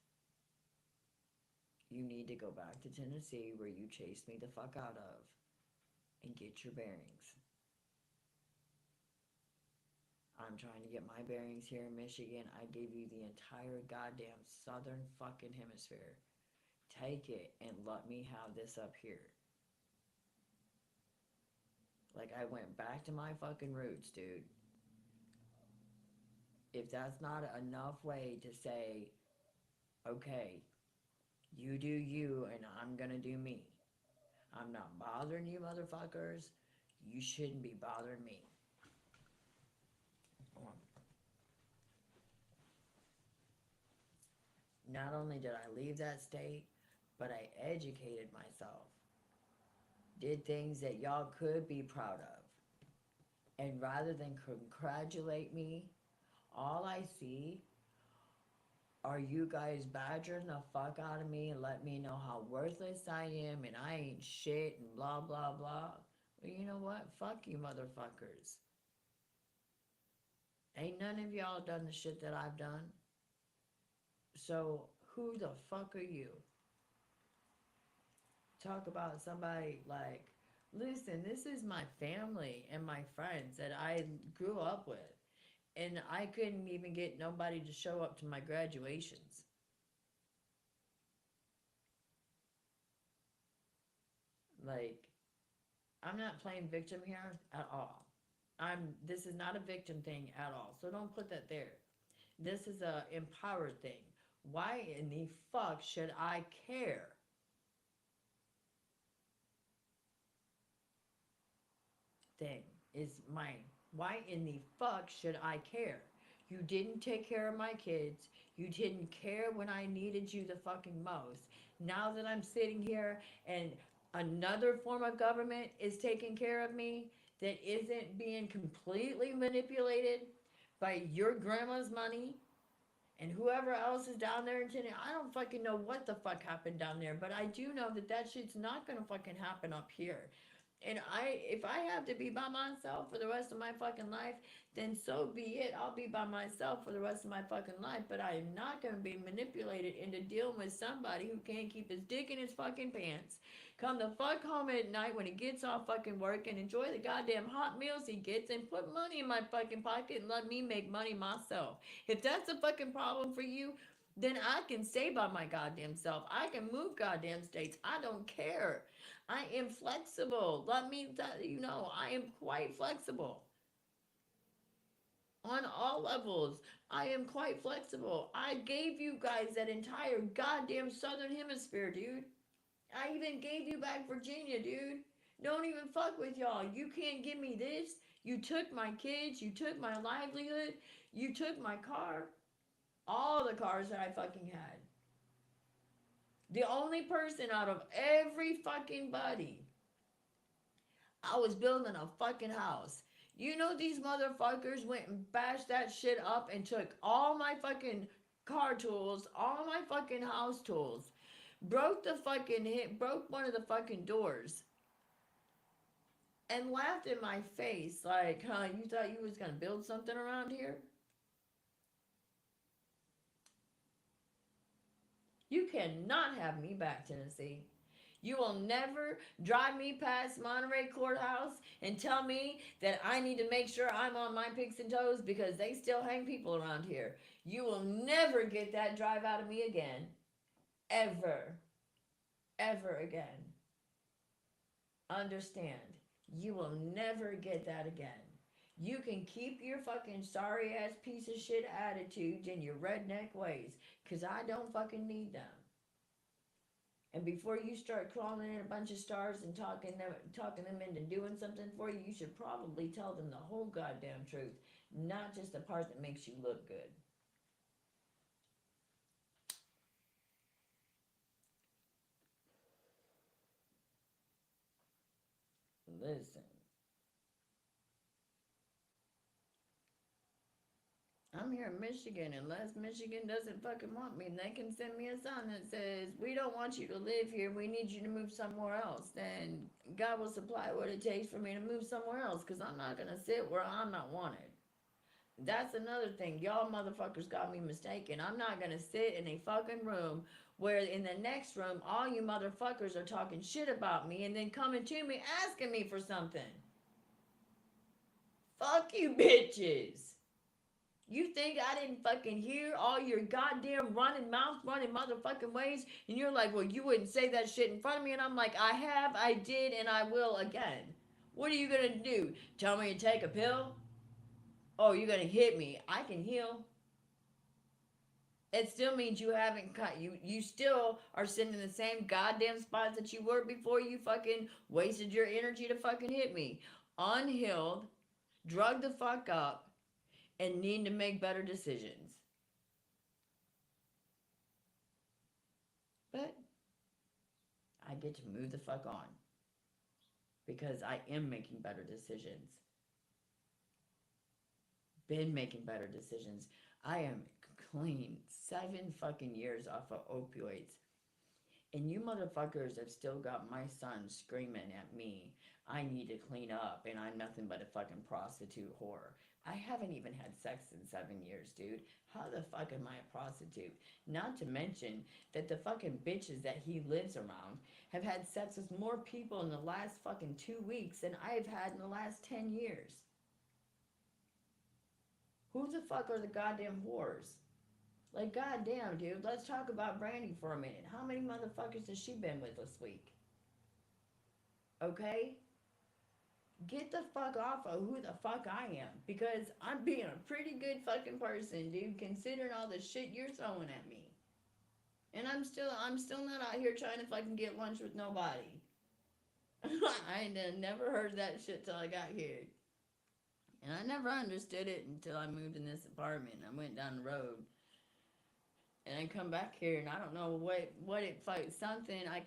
You need to go back to Tennessee where you chased me the fuck out of and get your bearings. I'm trying to get my bearings here in Michigan. I gave you the entire goddamn southern fucking hemisphere. Take it and let me have this up here. Like, I went back to my fucking roots, dude. If that's not enough way to say, okay, you do you and I'm gonna do me. I'm not bothering you motherfuckers. You shouldn't be bothering me. Not only did I leave that state, but I educated myself. Did things that y'all could be proud of. And rather than congratulate me, all I see are you guys badgering the fuck out of me and let me know how worthless I am and I ain't shit and blah blah blah. Well, you know what? Fuck you motherfuckers. Ain't none of y'all done the shit that I've done. So who the fuck are you? Talk about somebody like, listen, this is my family and my friends that I grew up with. And I couldn't even get nobody to show up to my graduations. Like, I'm not playing victim here at all. This is not a victim thing at all. So don't put that there. This is a empowered thing. Why in the fuck should I care? Thing is mine. Why in the fuck should I care? You didn't take care of my kids. You didn't care when I needed you the fucking most. Now that I'm sitting here and another form of government is taking care of me that isn't being completely manipulated by your grandma's money and whoever else is down there in Tennessee. I don't fucking know what the fuck happened down there, but I do know that that shit's not gonna fucking happen up here. And if I have to be by myself for the rest of my fucking life, then so be it. I'll be by myself for the rest of my fucking life. But I am not going to be manipulated into dealing with somebody who can't keep his dick in his fucking pants. Come the fuck home at night when he gets off fucking work and enjoy the goddamn hot meals he gets and put money in my fucking pocket and let me make money myself. If that's a fucking problem for you, then I can stay by my goddamn self. I can move goddamn states. I don't care. I am flexible. Let me tell you know, I am quite flexible on all levels. I am quite flexible. I gave you guys that entire goddamn southern hemisphere, dude. I even gave you back Virginia, dude. Don't even fuck with y'all. You can't give me this. You took my kids. You took my livelihood. You took my car. All the cars that I fucking had. The only person out of every fucking buddy I was building a fucking house. You know these motherfuckers went and bashed that shit up and took all my fucking car tools, all my fucking house tools, broke one of the fucking doors, and laughed in my face like, huh, you thought you was gonna build something around here? You cannot have me back, Tennessee. You will never drive me past Monterey Courthouse and tell me that I need to make sure I'm on my picks and toes because they still hang people around here. You will never get that drive out of me again. Ever. Ever again. Understand. You will never get that again. You can keep your fucking sorry ass piece of shit attitudes and your redneck ways because I don't fucking need them. And before you start calling in a bunch of stars and talking them into doing something for you, you should probably tell them the whole goddamn truth, not just the part that makes you look good. Listen, I'm here in Michigan. Unless Michigan doesn't fucking want me, they can send me a sign that says, we don't want you to live here. We need you to move somewhere else. Then God will supply what it takes for me to move somewhere else because I'm not going to sit where I'm not wanted. That's another thing. Y'all motherfuckers got me mistaken. I'm not gonna sit in a fucking room where in the next room all you motherfuckers are talking shit about me and then coming to me asking me for something. Fuck you bitches. You think I didn't fucking hear all your goddamn running mouth, running motherfucking ways? And you're like, well, you wouldn't say that shit in front of me. And I'm like, I have, I did, and I will again. What are you gonna do? Tell me to take a pill? Oh, you're gonna hit me. I can heal. It still means you haven't cut you still are sitting in the same goddamn spots that you were before you fucking wasted your energy to fucking hit me. Unhealed, drugged the fuck up, and need to make better decisions. But I get to move the fuck on because I am making better decisions. Been making better decisions. I am clean 7 fucking years off of opioids. And you motherfuckers have still got my son screaming at me. I need to clean up and I'm nothing but a fucking prostitute whore. I haven't even had sex in 7 years, dude. How the fuck am I a prostitute? Not to mention that the fucking bitches that he lives around have had sex with more people in the last fucking 2 weeks than I've had in the last 10 years. Who the fuck are the goddamn whores? Like, goddamn, dude, let's talk about Brandy for a minute. How many motherfuckers has she been with this week? Okay? Get the fuck off of who the fuck I am. Because I'm being a pretty good fucking person, dude, considering all the shit you're throwing at me. And I'm still not out here trying to fucking get lunch with nobody. I never heard that shit till I got here. And I never understood it until I moved in this apartment. I went down the road. And I come back here and I don't know what it like something I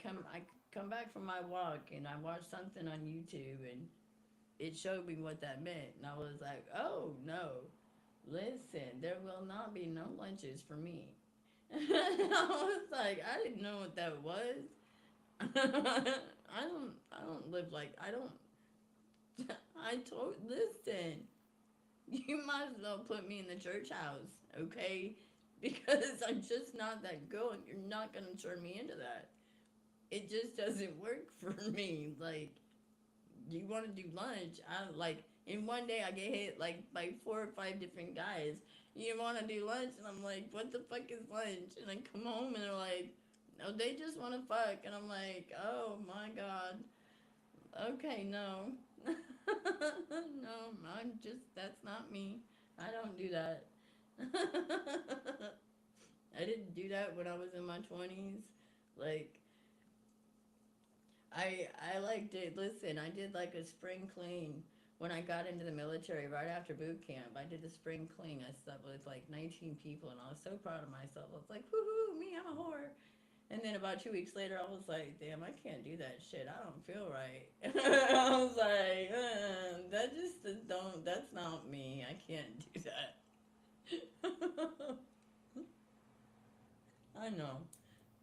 come back from my walk and I watched something on YouTube and it showed me what that meant and I was like, oh no, listen, there will not be no lunches for me. I was like, I didn't know what that was. I don't live like I don't. I told listen, you might as well put me in the church house, okay? Because I'm just not that girl and you're not gonna turn me into that. It just doesn't work for me. Like, you wanna do lunch? I like in one day I get hit like by 4 or 5 different guys. You wanna do lunch? And I'm like, what the fuck is lunch? And I come home and they're like, no, they just wanna fuck. And I'm like, oh my god. Okay, no. No, that's not me. I don't do that. I didn't do that when I was in my 20s. Like, I like did listen, I did like a spring clean when I got into the military right after boot camp. I did a spring clean. I slept with like 19 people and I was so proud of myself. I was like, woohoo, me, I'm a whore. And then about 2 weeks later, I was like, damn, I can't do that shit. I don't feel right. I was like, that just don't, that's not me. I can't do that. I know.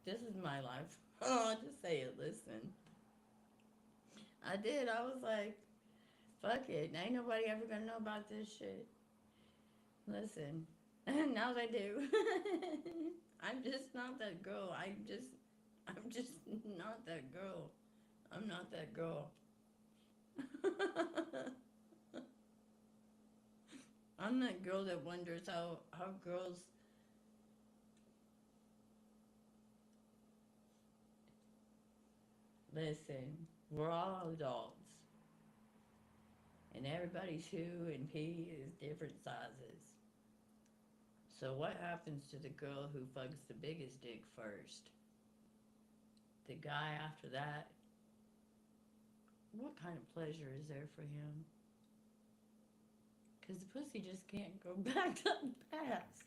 This is my life. Oh, I'll just say it. Listen. I did. I was like, fuck it. Ain't nobody ever gonna know about this shit. Listen. Now they do. I'm just not that girl. I'm just not that girl. I'm not that girl. I'm that girl that wonders how girls. Listen, we're all adults. And everybody's who and he is different sizes. So what happens to the girl who fucks the biggest dick first? The guy after that? What kind of pleasure is there for him? Because the pussy just can't go back to the past.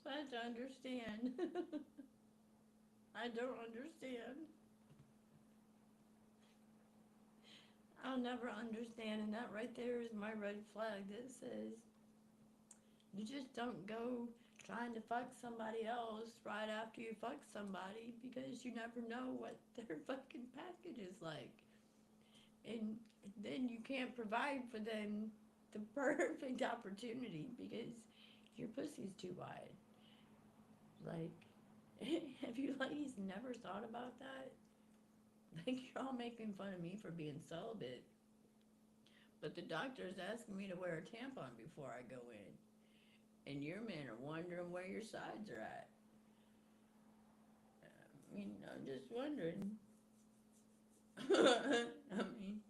So I have to understand. I don't understand. I'll never understand, and that right there is my red flag that says you just don't go trying to fuck somebody else right after you fuck somebody because you never know what their fucking package is like. And then you can't provide for them the perfect opportunity because your pussy's too wide. Like, have you ladies never thought about that? Like, you're all making fun of me for being celibate, but the doctor's asking me to wear a tampon before I go in. And your men are wondering where your sides are at. I mean, I'm just wondering. I mean,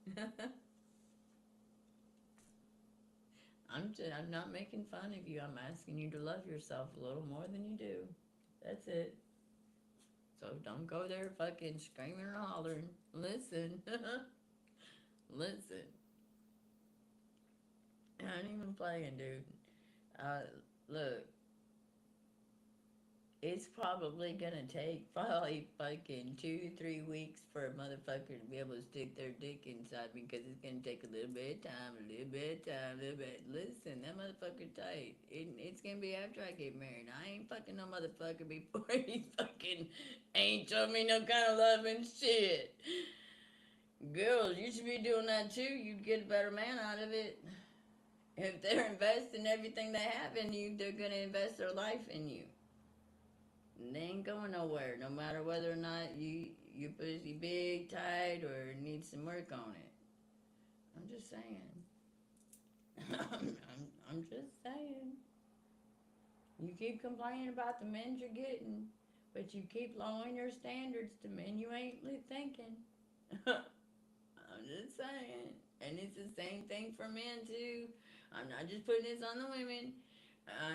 I'm not making fun of you. I'm asking you to love yourself a little more than you do. That's it. So don't go there fucking screaming and hollering. Listen. Listen. I ain't even playing, dude. Uh, look. it's probably gonna take probably fucking 2 to 3 weeks for a motherfucker to be able to stick their dick inside me because it's gonna take a little bit of time, a little bit of time, a little bit. Listen, that motherfucker tight. It's gonna be after I get married. I ain't fucking no motherfucker before he fucking ain't showed me no kind of love and shit. Girls, you should be doing that too. You'd get a better man out of it. If they're investing everything they have in you, they're gonna invest their life in you. And they ain't going nowhere, no matter whether or not your pussy big, tight, or needs some work on it. I'm just saying. I'm just saying. You keep complaining about the men you're getting, but you keep lowering your standards to men you ain't thinking. I'm just saying. And it's the same thing for men too. I'm not just putting this on the women.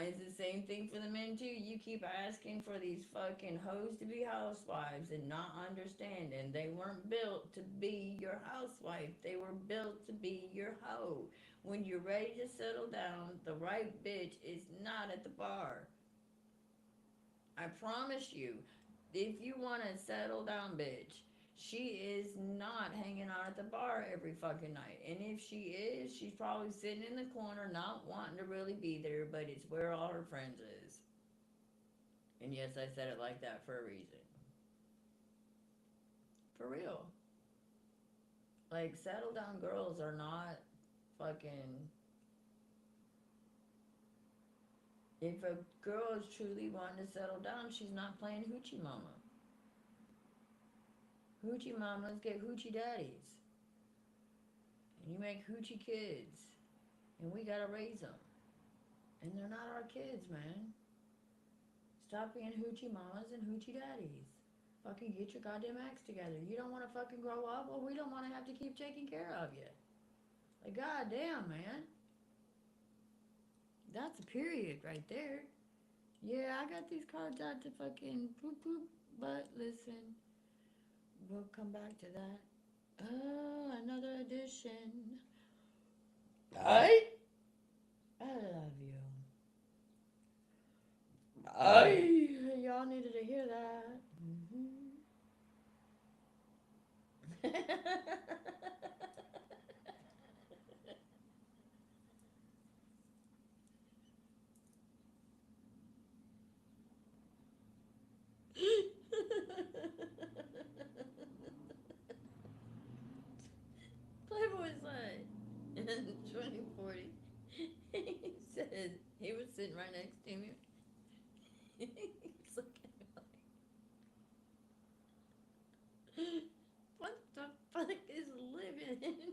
It's the same thing for the men too. You keep asking for these fucking hoes to be housewives and not understanding they weren't built to be your housewife. They were built to be your hoe. When you're ready to settle down, the right bitch is not at the bar. I promise you, if you want a settle down bitch, she is not hanging out at the bar every fucking night. And if she is, she's probably sitting in the corner not wanting to really be there, but it's where all her friends is. And yes, I said it like that for a reason. For real. Like, settle down girls are not fucking. If a girl is truly wanting to settle down, she's not playing hoochie mama. Hoochie mamas get hoochie daddies. And you make hoochie kids. And we gotta raise them. And they're not our kids, man. Stop being hoochie mamas and hoochie daddies. Fucking get your goddamn acts together. You don't want to fucking grow up? Well, we don't want to have to keep taking care of you. Like, goddamn, man. That's a period right there. Yeah, I got these cards out to fucking poop poop. But listen, we'll come back to that. Oh, another edition. I love you. Y'all needed to hear that. Playboy side in 2040. He said he was sitting right next to me. He's looking like, what the fuck is living in you?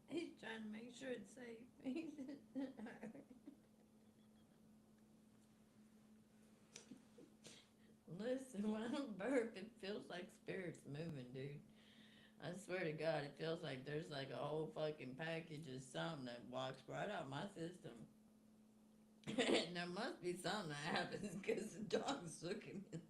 He's trying to make sure it's safe. Listen, when I burp, it feels like spirits moving, dude. I swear to God, it feels like there's like a whole fucking package of something that walks right out my system. And there must be something that happens because the dog's looking at me.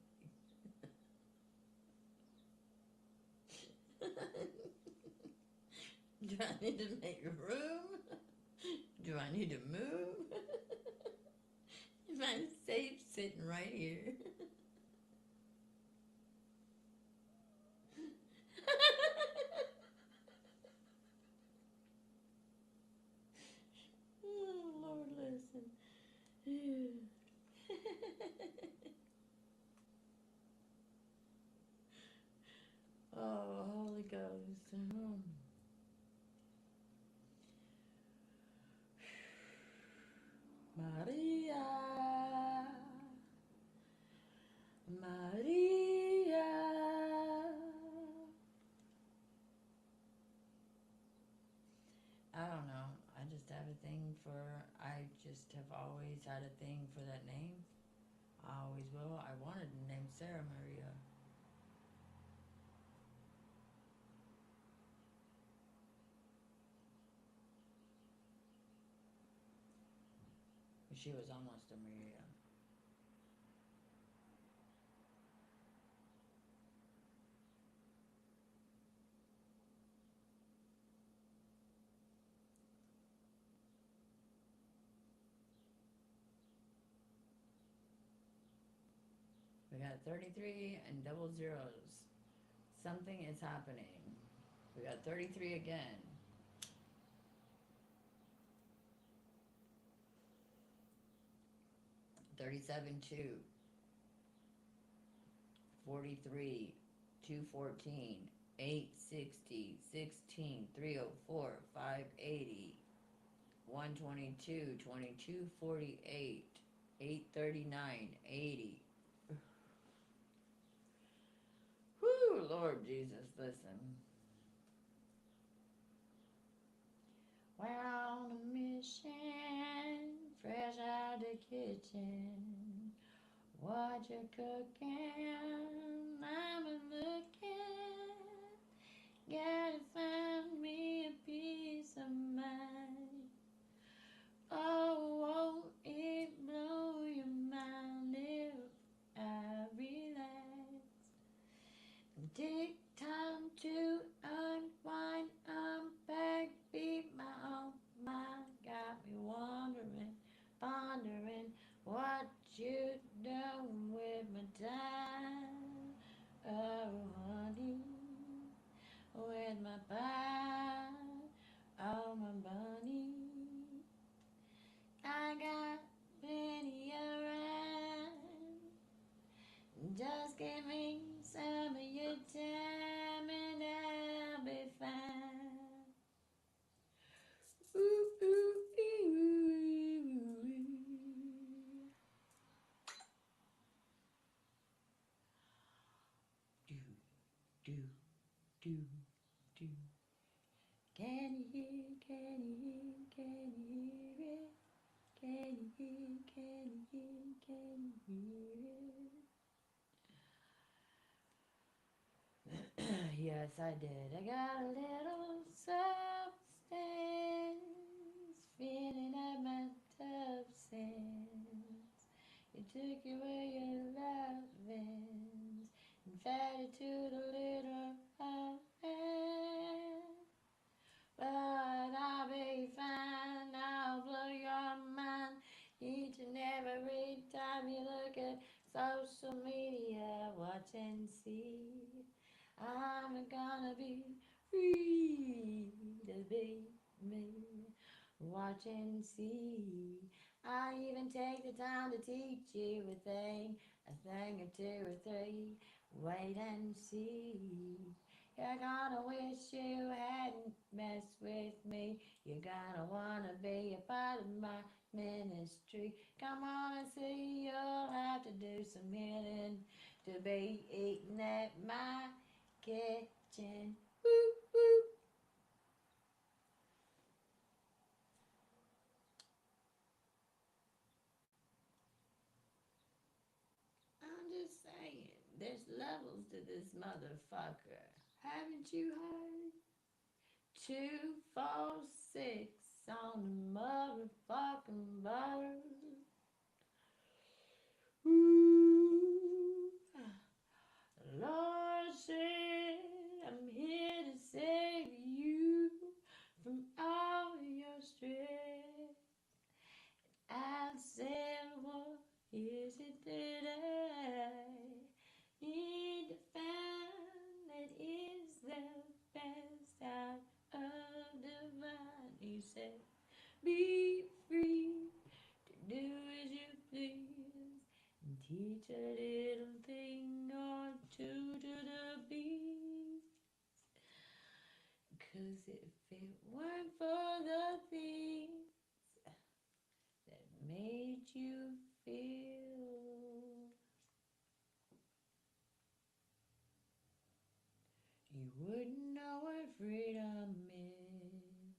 Do I need to make room? Do I need to move? Am I safe sitting right here? Oh, Lord, listen. Oh, Holy Ghost. Maria. I just have always had a thing for that name. I always will. I wanted to name Sarah Maria. But she was almost a Maria. We got 33 and double zeros. Something is happening. We got 33 again. 37, 2. 43, 214, 860, 16, 304, 580, 122, 2248, 839, 80. Whoo, Lord Jesus, listen. We're on a mission, fresh out the kitchen. What you cooking? I'm looking. Gotta find me a piece of mind. Oh, won't it blow your mind if I relax? Take time to unwind, unpack, beat my own mind. Got me wondering, pondering what you done with my time. Oh, honey, with my pie, oh, my bunny. I got plenty around. Just give me some of your time and I'll be fine. Ooh, ooh, ooh, ooh, ooh. Do, do, do, do. Can you hear, can you hear, can you hear it? Can you hear, can you hear, can you hear it? Yes, I did. I got a little substance feeling at my substance. You took away your lovings and fed it to the little heart. But I'll be fine, I'll blow your mind each and every time you look at social media. Watch and see, I'm gonna be free to be me. Watch and see, I even take the time to teach you a thing or two or three. Wait and see. You're gonna wish you hadn't messed with me. You're gonna wanna be a part of my ministry. Come on and see, you'll have to do some healing to be eating at my kitchen. Woo, woo. I'm just saying, there's levels to this motherfucker. Haven't you heard? 246 on the motherfucking butter. Ooh. Lord said, I'm here to save you from all your stress. I said, what is it that I need to find that is the best out of divine? He said, be free to do as you please and teach a little thing or two to the beast. 'Cause if it weren't for the things that made you feel, you wouldn't know what freedom is.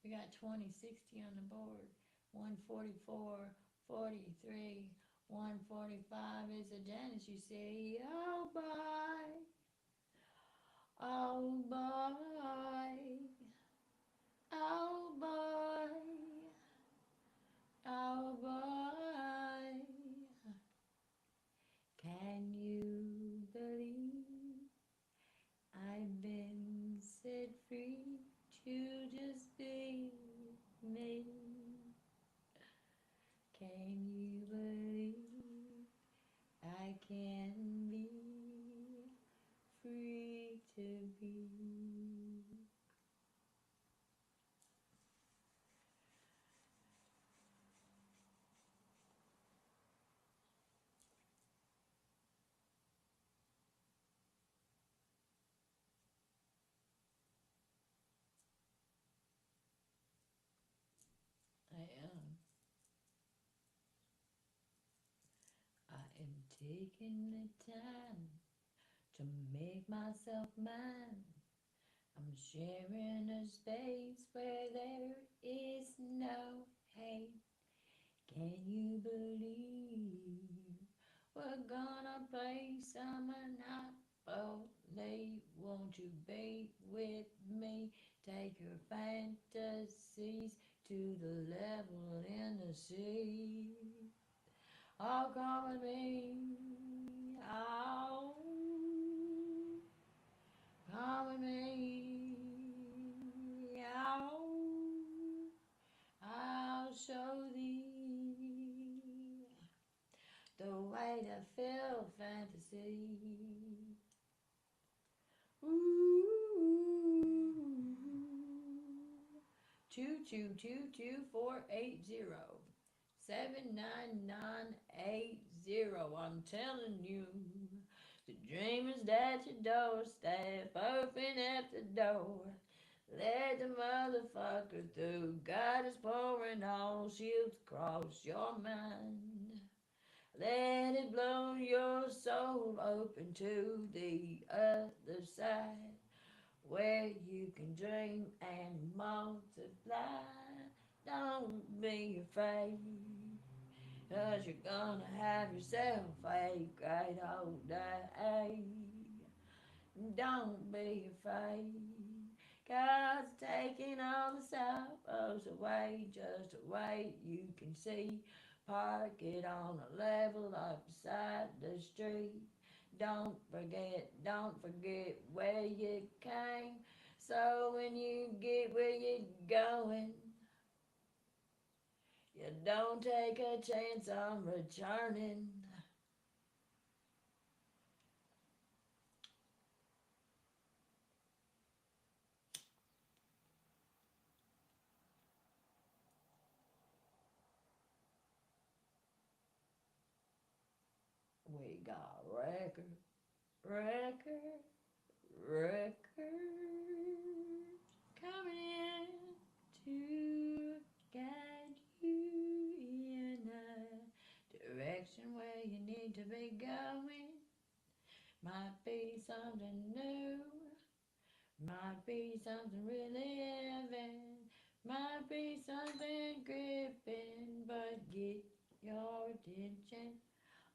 We got 2060 on the board. 144, 43, 145 is a Janice, you see. Oh boy. Oh boy. Oh boy. Oh boy. Can you believe I've been set free to just be me? Can you believe I can be free to be? I am. I am taking the time to make myself mine. I'm sharing a space where there is no hate. Can you believe we're gonna play summer night? Monopoly? Won't you be with me? Take your fantasies to the level in the sea. Oh, come with me. Oh, come with me. Oh, I'll show thee the way to feel fantasy. Ooh, 2222480 79980. I'm telling you, the dream is at your doorstep. Open up the door. Let the motherfucker through. God is pouring all shields across your mind. Let it blow your soul open to the other side, where you can dream and multiply. Don't be afraid, 'cause you're gonna have yourself a great old day. Don't be afraid, 'cause taking all the sorrows away, just a way you can see. Park it on a level up beside the street. Don't forget where you came. So when you get where you're going, you don't take a chance on returning. We got record, coming in to guide you in a direction where you need to be going. Might be something new, might be something really heavy, might be something gripping, but get your attention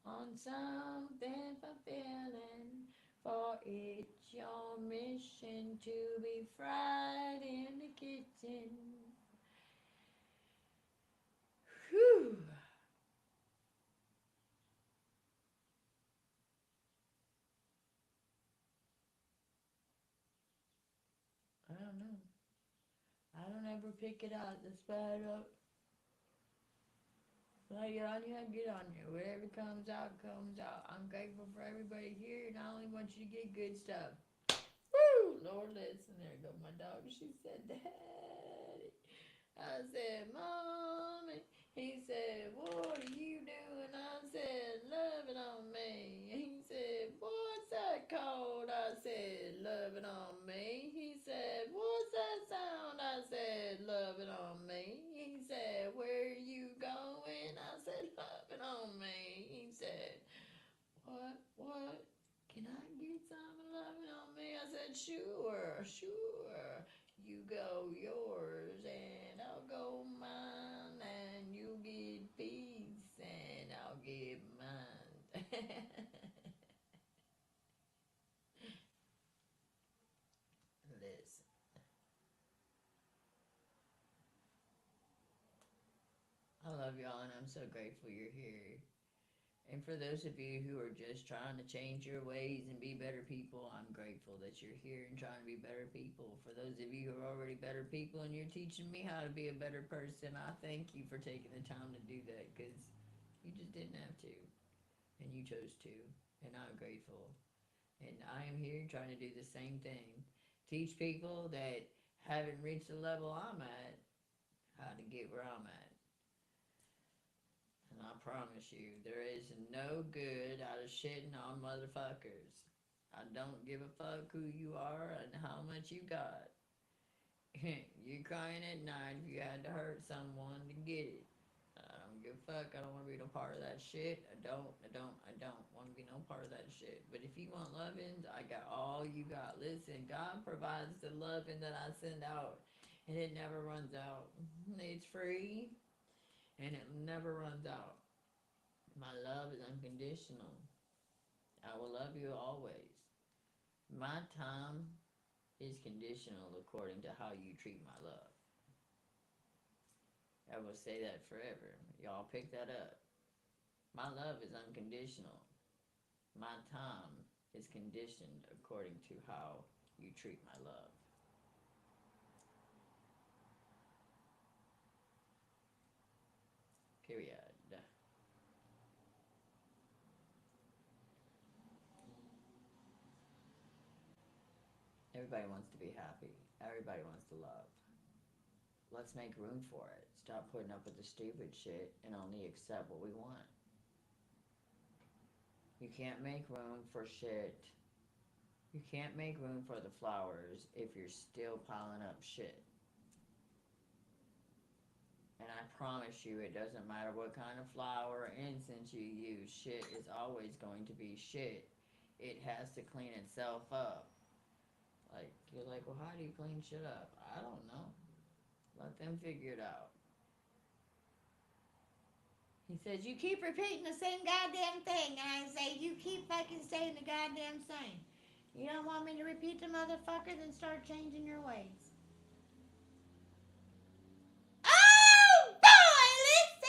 on something fulfilling, for it's your mission to be fried in the kitchen. Whew. I don't know. I don't ever pick it out. That's bad up. Well, get on here, get on here. Whatever comes out, comes out. I'm grateful for everybody here, and I only want you to get good stuff. Woo! Lord, listen, there go my dog. She said, Daddy. I said, Mommy. He said, what are you doing? I said, loving on me. He said, what's that called? I said, loving on me. He said, what's that sound? I said, loving on me. He said, where are you going? I said, loving on me. He said, what? Can I get some loving on me? I said, sure. You go yours and I love y'all, and I'm so grateful you're here. And for those of you who are just trying to change your ways and be better people, I'm grateful that you're here and trying to be better people. For those of you who are already better people and you're teaching me how to be a better person, I thank you for taking the time to do that, because you just didn't have to. And you chose to. And I'm grateful. And I am here trying to do the same thing. Teach people that haven't reached the level I'm at how to get where I'm at. And I promise you, there is no good out of shitting on motherfuckers. I don't give a fuck who you are and how much you got. You're crying at night if you had to hurt someone to get it. I don't give a fuck. I don't want to be no part of that shit. I don't want to be no part of that shit. But if you want loving, I got all you got. Listen, God provides the loving that I send out, and it never runs out. It's free, and it never runs out. My love is unconditional. I will love you always. My time is conditional according to how you treat my love. I will say that forever. Y'all pick that up. My love is unconditional. My time is conditioned according to how you treat my love. Period. Everybody wants to be happy. Everybody wants to love. Let's make room for it. Stop putting up with the stupid shit and only accept what we want. You can't make room for shit. You can't make room for the flowers if you're still piling up shit. And I promise you, it doesn't matter what kind of flower or incense you use, shit is always going to be shit. It has to clean itself up. Like, you're like, well, how do you clean shit up? I don't know. Let them figure it out. He says, you keep repeating the same goddamn thing. And I say, you keep fucking saying the goddamn same. You don't want me to repeat the motherfucker? Then start changing your ways. Oh, boy, listen!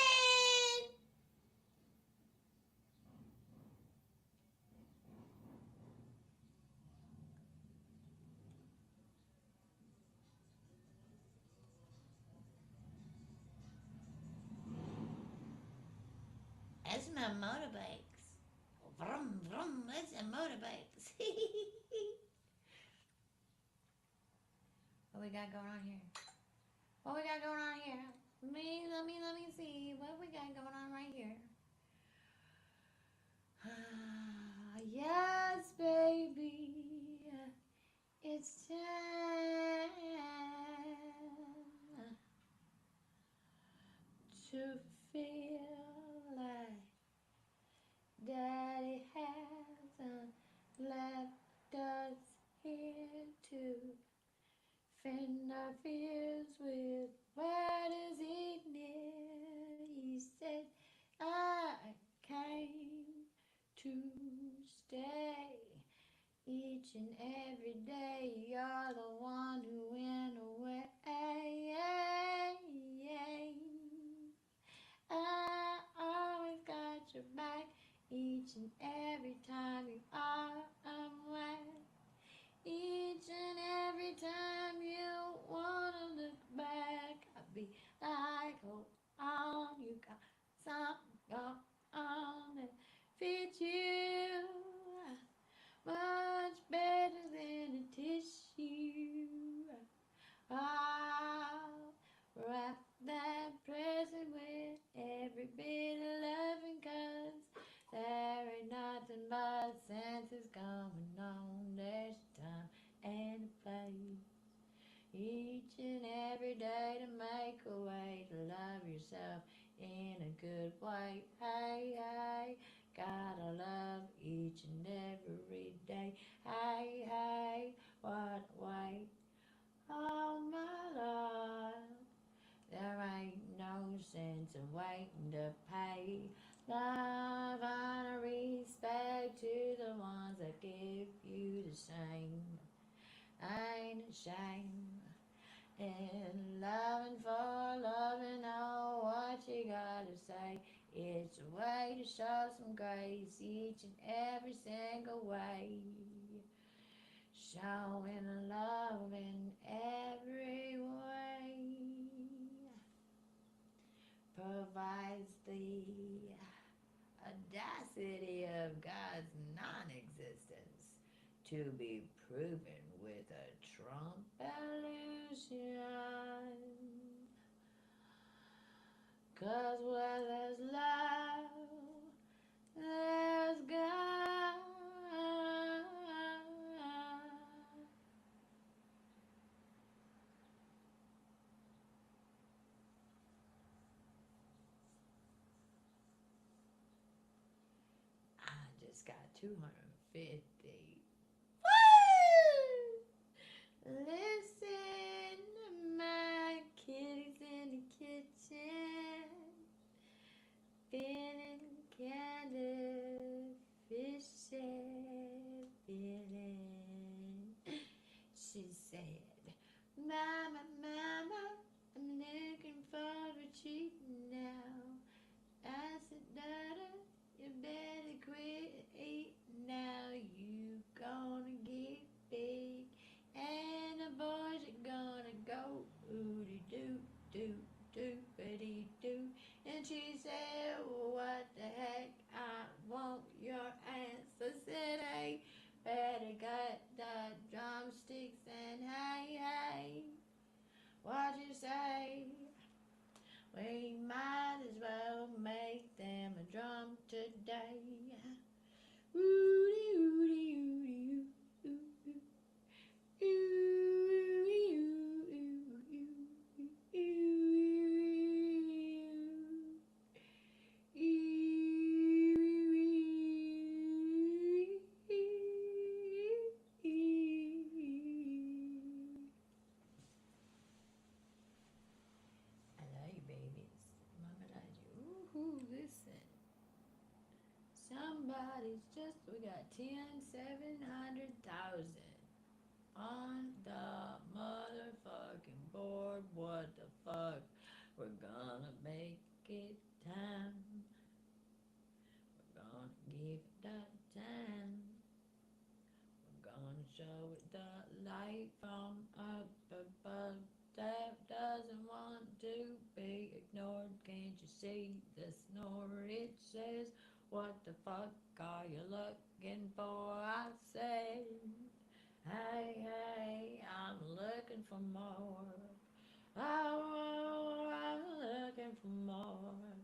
That's my motorbikes. Vroom, vroom, that's my motorbikes. What we got going on here? What we got going on here? Let me see what we got going on right here. Yes, baby, it's time to feel like Daddy hasn't left us here to fend our fears with. Where does it near? He said, I came to stay. Each and every day, you're the one who went away. I always got your back. Each and every time you are away. Each and every time you wanna look back, I'll be like, hold on, you got something going on that fits you much better than a tissue. I'll wrap that present with every bit of loving, 'cause there ain't nothing but senses going on. There's time and a place. Each and every day to make a way to love yourself in a good way. Hey, hey, gotta love each and every day. Hey, hey, what a way. Oh my love, there ain't no sense in waiting to pay. Love, honor, respect to the ones that give you the same. Ain't a shame in loving for loving. Oh, what you gotta gotta say. It's a way to show some grace each and every single way. Showing love in every way. Provides the audacity of God's non-existence to be proven with a Trump illusion. 'Cause where there's love, there's God. I just got 250. Woo! Listen, my kitty's in the kitchen, feeling kinda fishy, feeling. She said, "Mama, mama, I'm looking for a treat now." I said, "Daughter, you better quit eating now. You gonna get big, and the boys are gonna go ooty doo doo doopity doo." And she said, "What the heck? I want your answer." Said, "Hey, better cut the drumsticks and hey, hey, what you say? We might as well make them a drum today." Woody, woody, woody, I love you, babies. Mama loves you. Ooh, listen. Somebody's we got 700,000 on the motherfucking board. What the fuck? We're gonna make it time. We're gonna give it that time. We're gonna show it the light from up above that doesn't want to be ignored. Can't you see the snore? It says, "What the fuck are you looking for?" I say, "Hey, hey, I'm looking for more. Oh, I'm looking for more.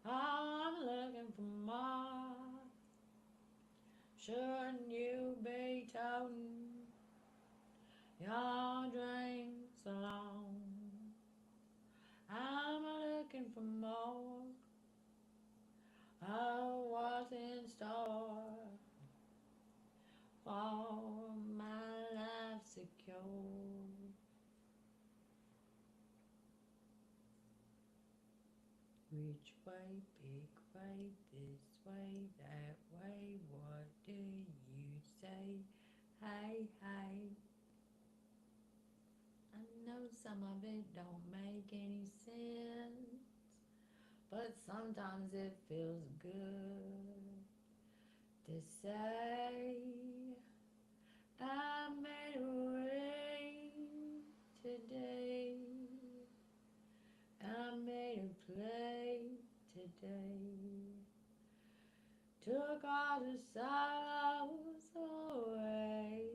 Oh, I'm looking for more. Shouldn't you be toting your dreams along? I'm looking for more. Oh, what's in store for my life secure?" Which way, big way, this way, that way, what do you say? Hey, hey. I know some of it don't make any sense, but sometimes it feels good to say, "I made a way today. I made a play today. Took all the sorrows away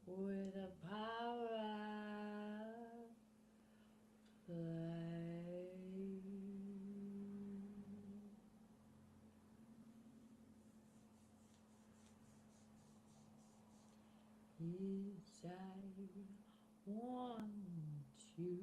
with the power of play." Yes, I want you.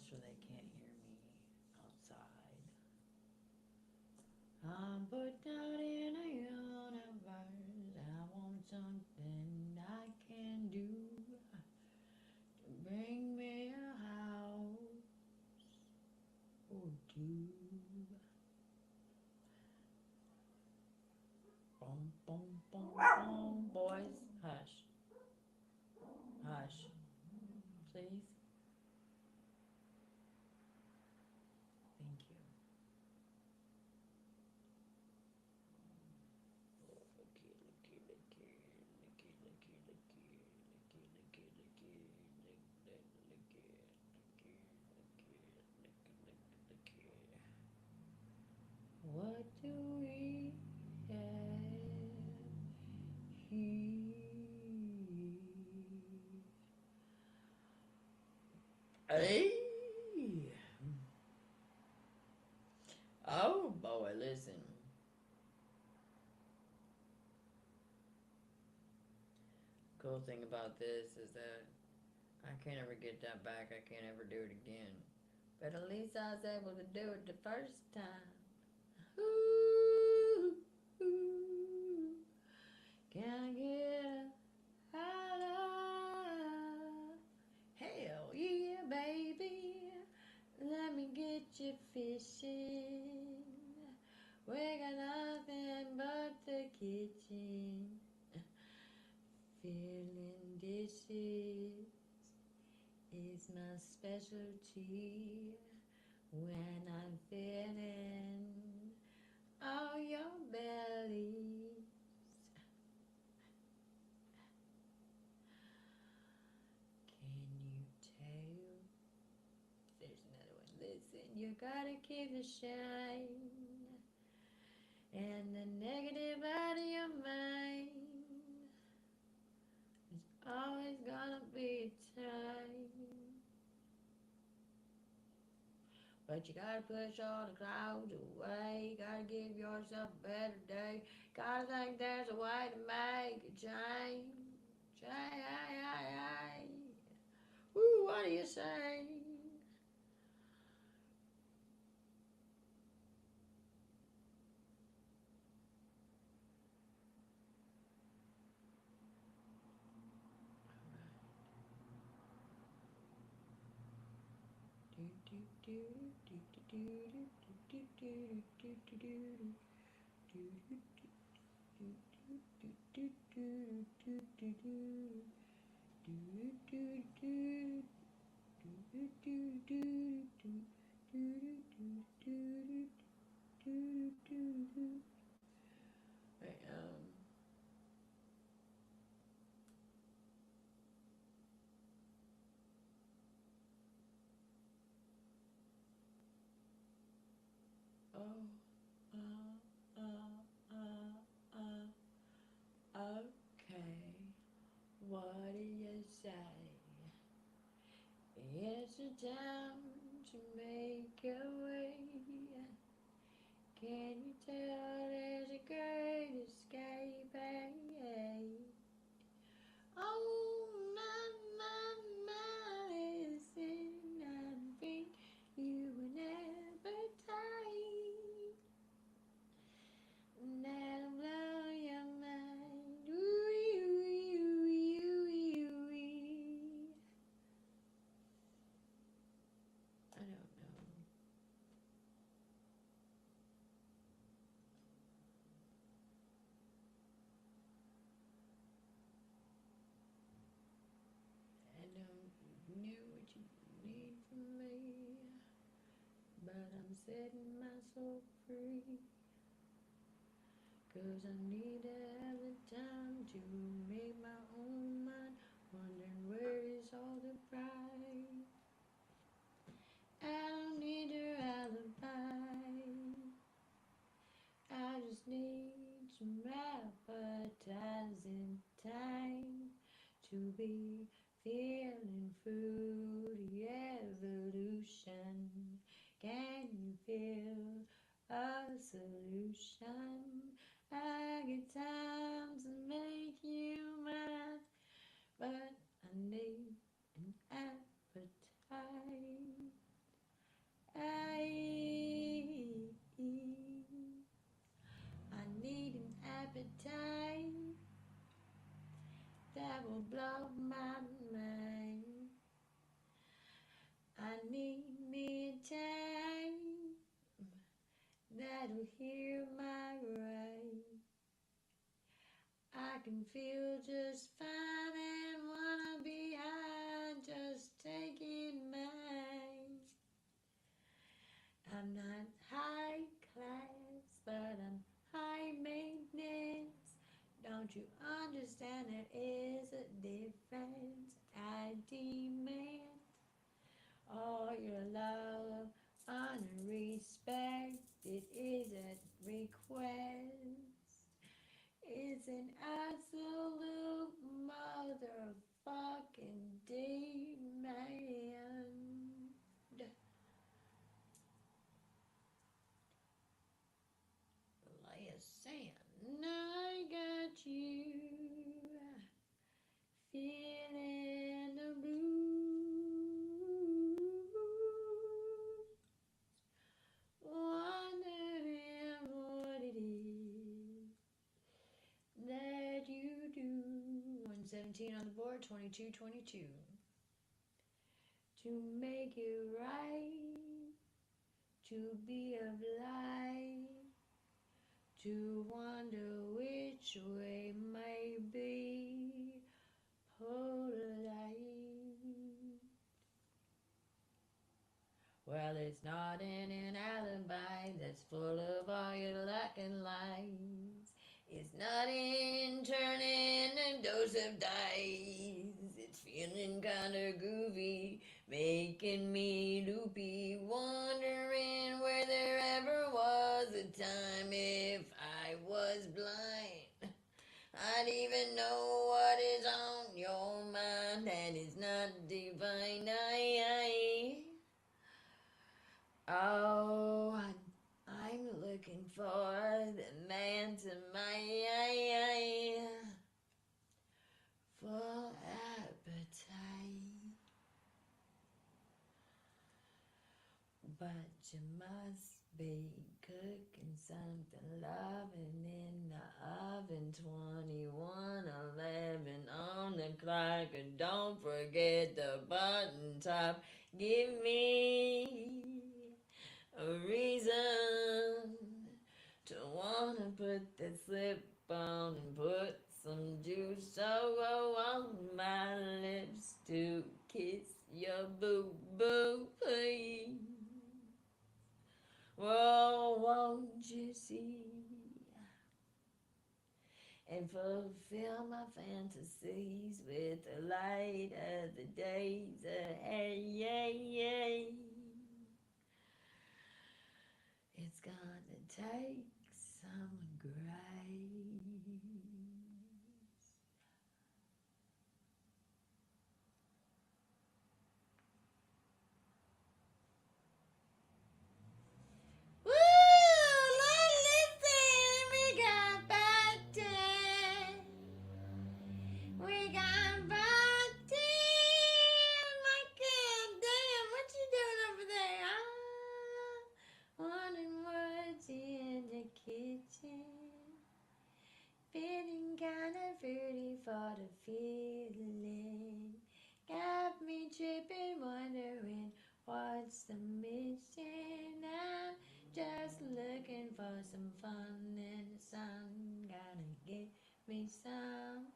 so they can't hear me outside. I'm put out in a universe. I want something I can do to bring me a house or two. Boom, boom, boom, boom. Boys, hush. Hush. Please. Thank you. What do we have here? Hey! Oh boy, listen. Cool thing about this is that I can't ever get that back. I can't ever do it again. But at least I was able to do it the first time. Ooh, ooh. Can I get a holla? Hell yeah, baby. Let me get you fishing. We got nothing but the kitchen. Filling dishes is my specialty. When I'm filling all your bellies. Can you tell? There's another one. Listen, you gotta keep the shine and the negative out of your mind. There's always gonna be a time. But you gotta push all the clouds away. Gotta give yourself a better day. Gotta think there's a way to make a change. Woo, what do you say? Okay, what do you say? It's a time to make a way. Can you tell there's a great escape? Oh, my, listen, I think you will never die. That'll blow your mind. I don't know. I don't know what you need from me, but I'm setting my soul free. 'Cause I need to have the time to make my own mind, wondering where is all the pride. I don't need your alibi. I just need some appetizing time to be feeling fruity evolution. Can you feel a solution? I get times to make you mad, but I need an appetite. appetite that will blow my mind. I need me a time that'll hear my right. I can feel just fine and wanna be high, just taking mine. I'm not high class, but I'm high maintenance. Don't you understand there is a difference? I demand all your love, honor, respect. It is a request. It's an absolute motherfucking demand. Like saying, I got you feeling the blues, wondering what it is that you do. 117 on the board, 22, 22. To make it right, to be of light, to wonder which way may be polite. Well, it's not in an alibi that's full of all your lacking lies. It's not in turning a dose of dice. It's feeling kinda groovy, making me loopy, wondering where there ever was a time if I was blind. I'd even know what is on your mind, and it's not divine. Oh, I'm looking for the man to my full appetite. But you must be cooking something loving in the oven. 21:11 on the clock. And don't forget the button top. Give me a reason to wanna put the slip on and put some juice on my lips to kiss your boo-boo, please. Oh, won't you see and fulfill my fantasies with the light of the days ahead? It's gonna take some grace. Woo! Listen, we got bad. We got bad. My God, damn, what you doing over there? Wondering what's in the kitchen. Feeling kinda fruity for the feeling. Got me tripping, wondering what's the mission. I'm just looking for some fun in the sun. Gotta give me some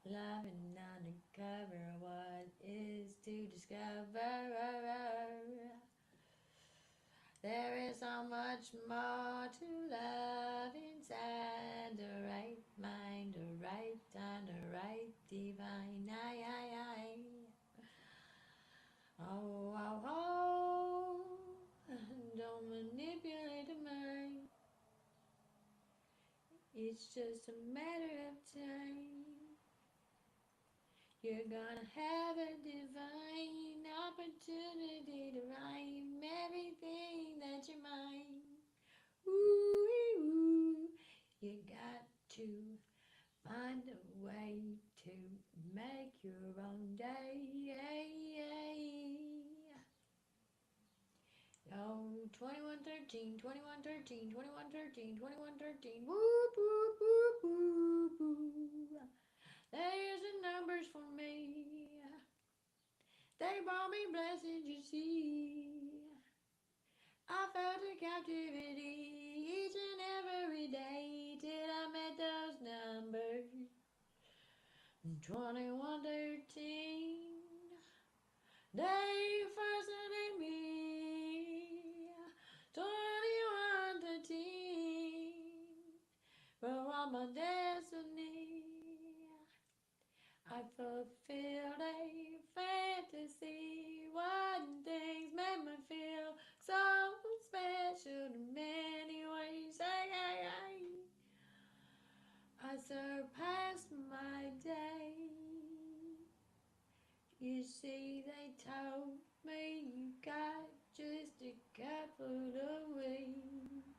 loving undercover. What is to discover? There is so much more to love inside the right mind, the right time, the right divine. Oh, don't manipulate the mind. It's just a matter of time. You're gonna have a divine opportunity to rhyme everything that you mind. Ooh, you got to find a way to make your own day. Oh, 2113, 2113, 2113, 2113. Whoop, whoop, whoop, 2113, day first in me. 2113, wrote on my destiny. I fulfilled a fantasy. What things made me feel so special in many ways. I surpassed my day. You see, they told me you got just a couple of weeks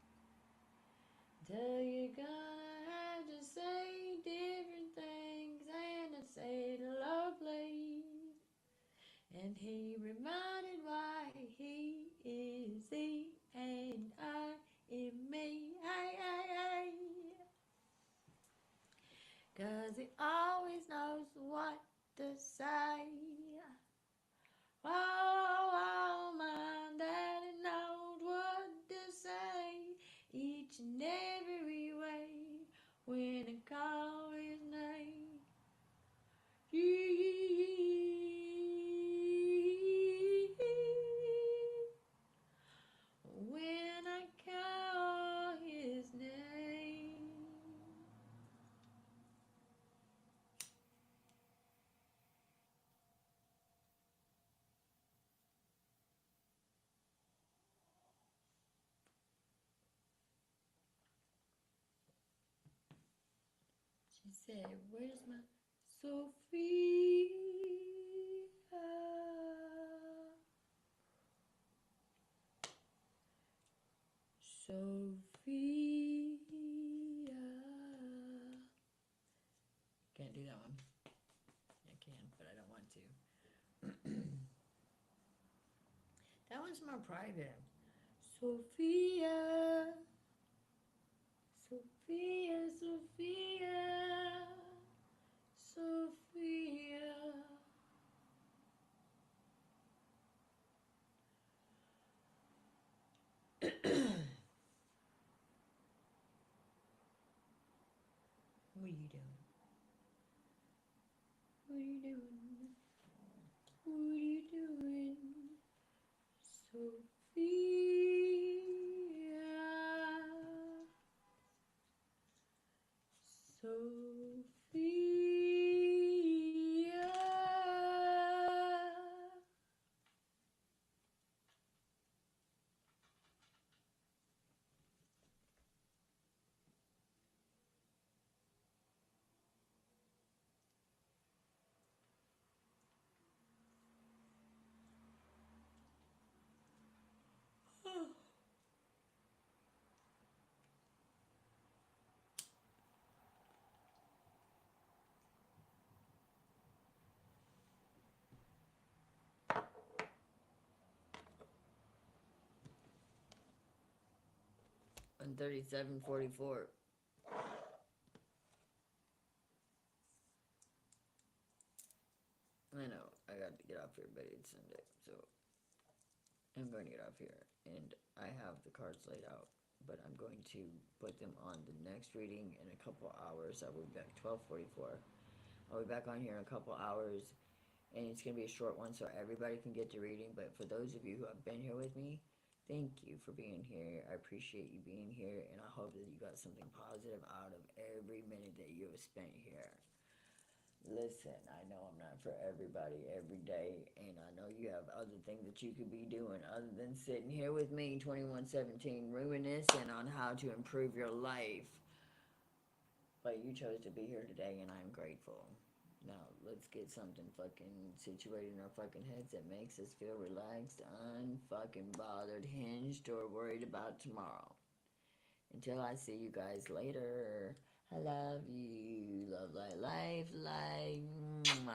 till you're gonna have to say different things. And I said, lovely. And he reminded why he is he and I am me. Cause he always knows what to say. Oh, my daddy knows what to say each and every way when I call his name. When I call his name. She said, where's my Sophia? Sophia. Can't do that one. I can, but I don't want to. That one's more private. Sophia. Sophia, Sophia. Sophia. What are you doing? What are you doing? What are you doing? Sophia. Sophia. On 37:44. I know, I got to get off here, but it's Sunday, so I'm going to get off here. And I have the cards laid out, but I'm going to put them on the next reading in a couple hours. I will be back 12:44. I'll be back on here in a couple hours, and it's going to be a short one so everybody can get to reading. But for those of you who have been here with me, thank you for being here. I appreciate you being here, and I hope that you got something positive out of every minute that you have spent here. Listen, I know I'm not for everybody every day, and I know you have other things that you could be doing other than sitting here with me, 2117, reminiscing on how to improve your life. But you chose to be here today, and I'm grateful. Now, let's get something fucking situated in our fucking heads that makes us feel relaxed, unfucking bothered, hinged, or worried about tomorrow. Until I see you guys later, I love you. Love, light, life, light.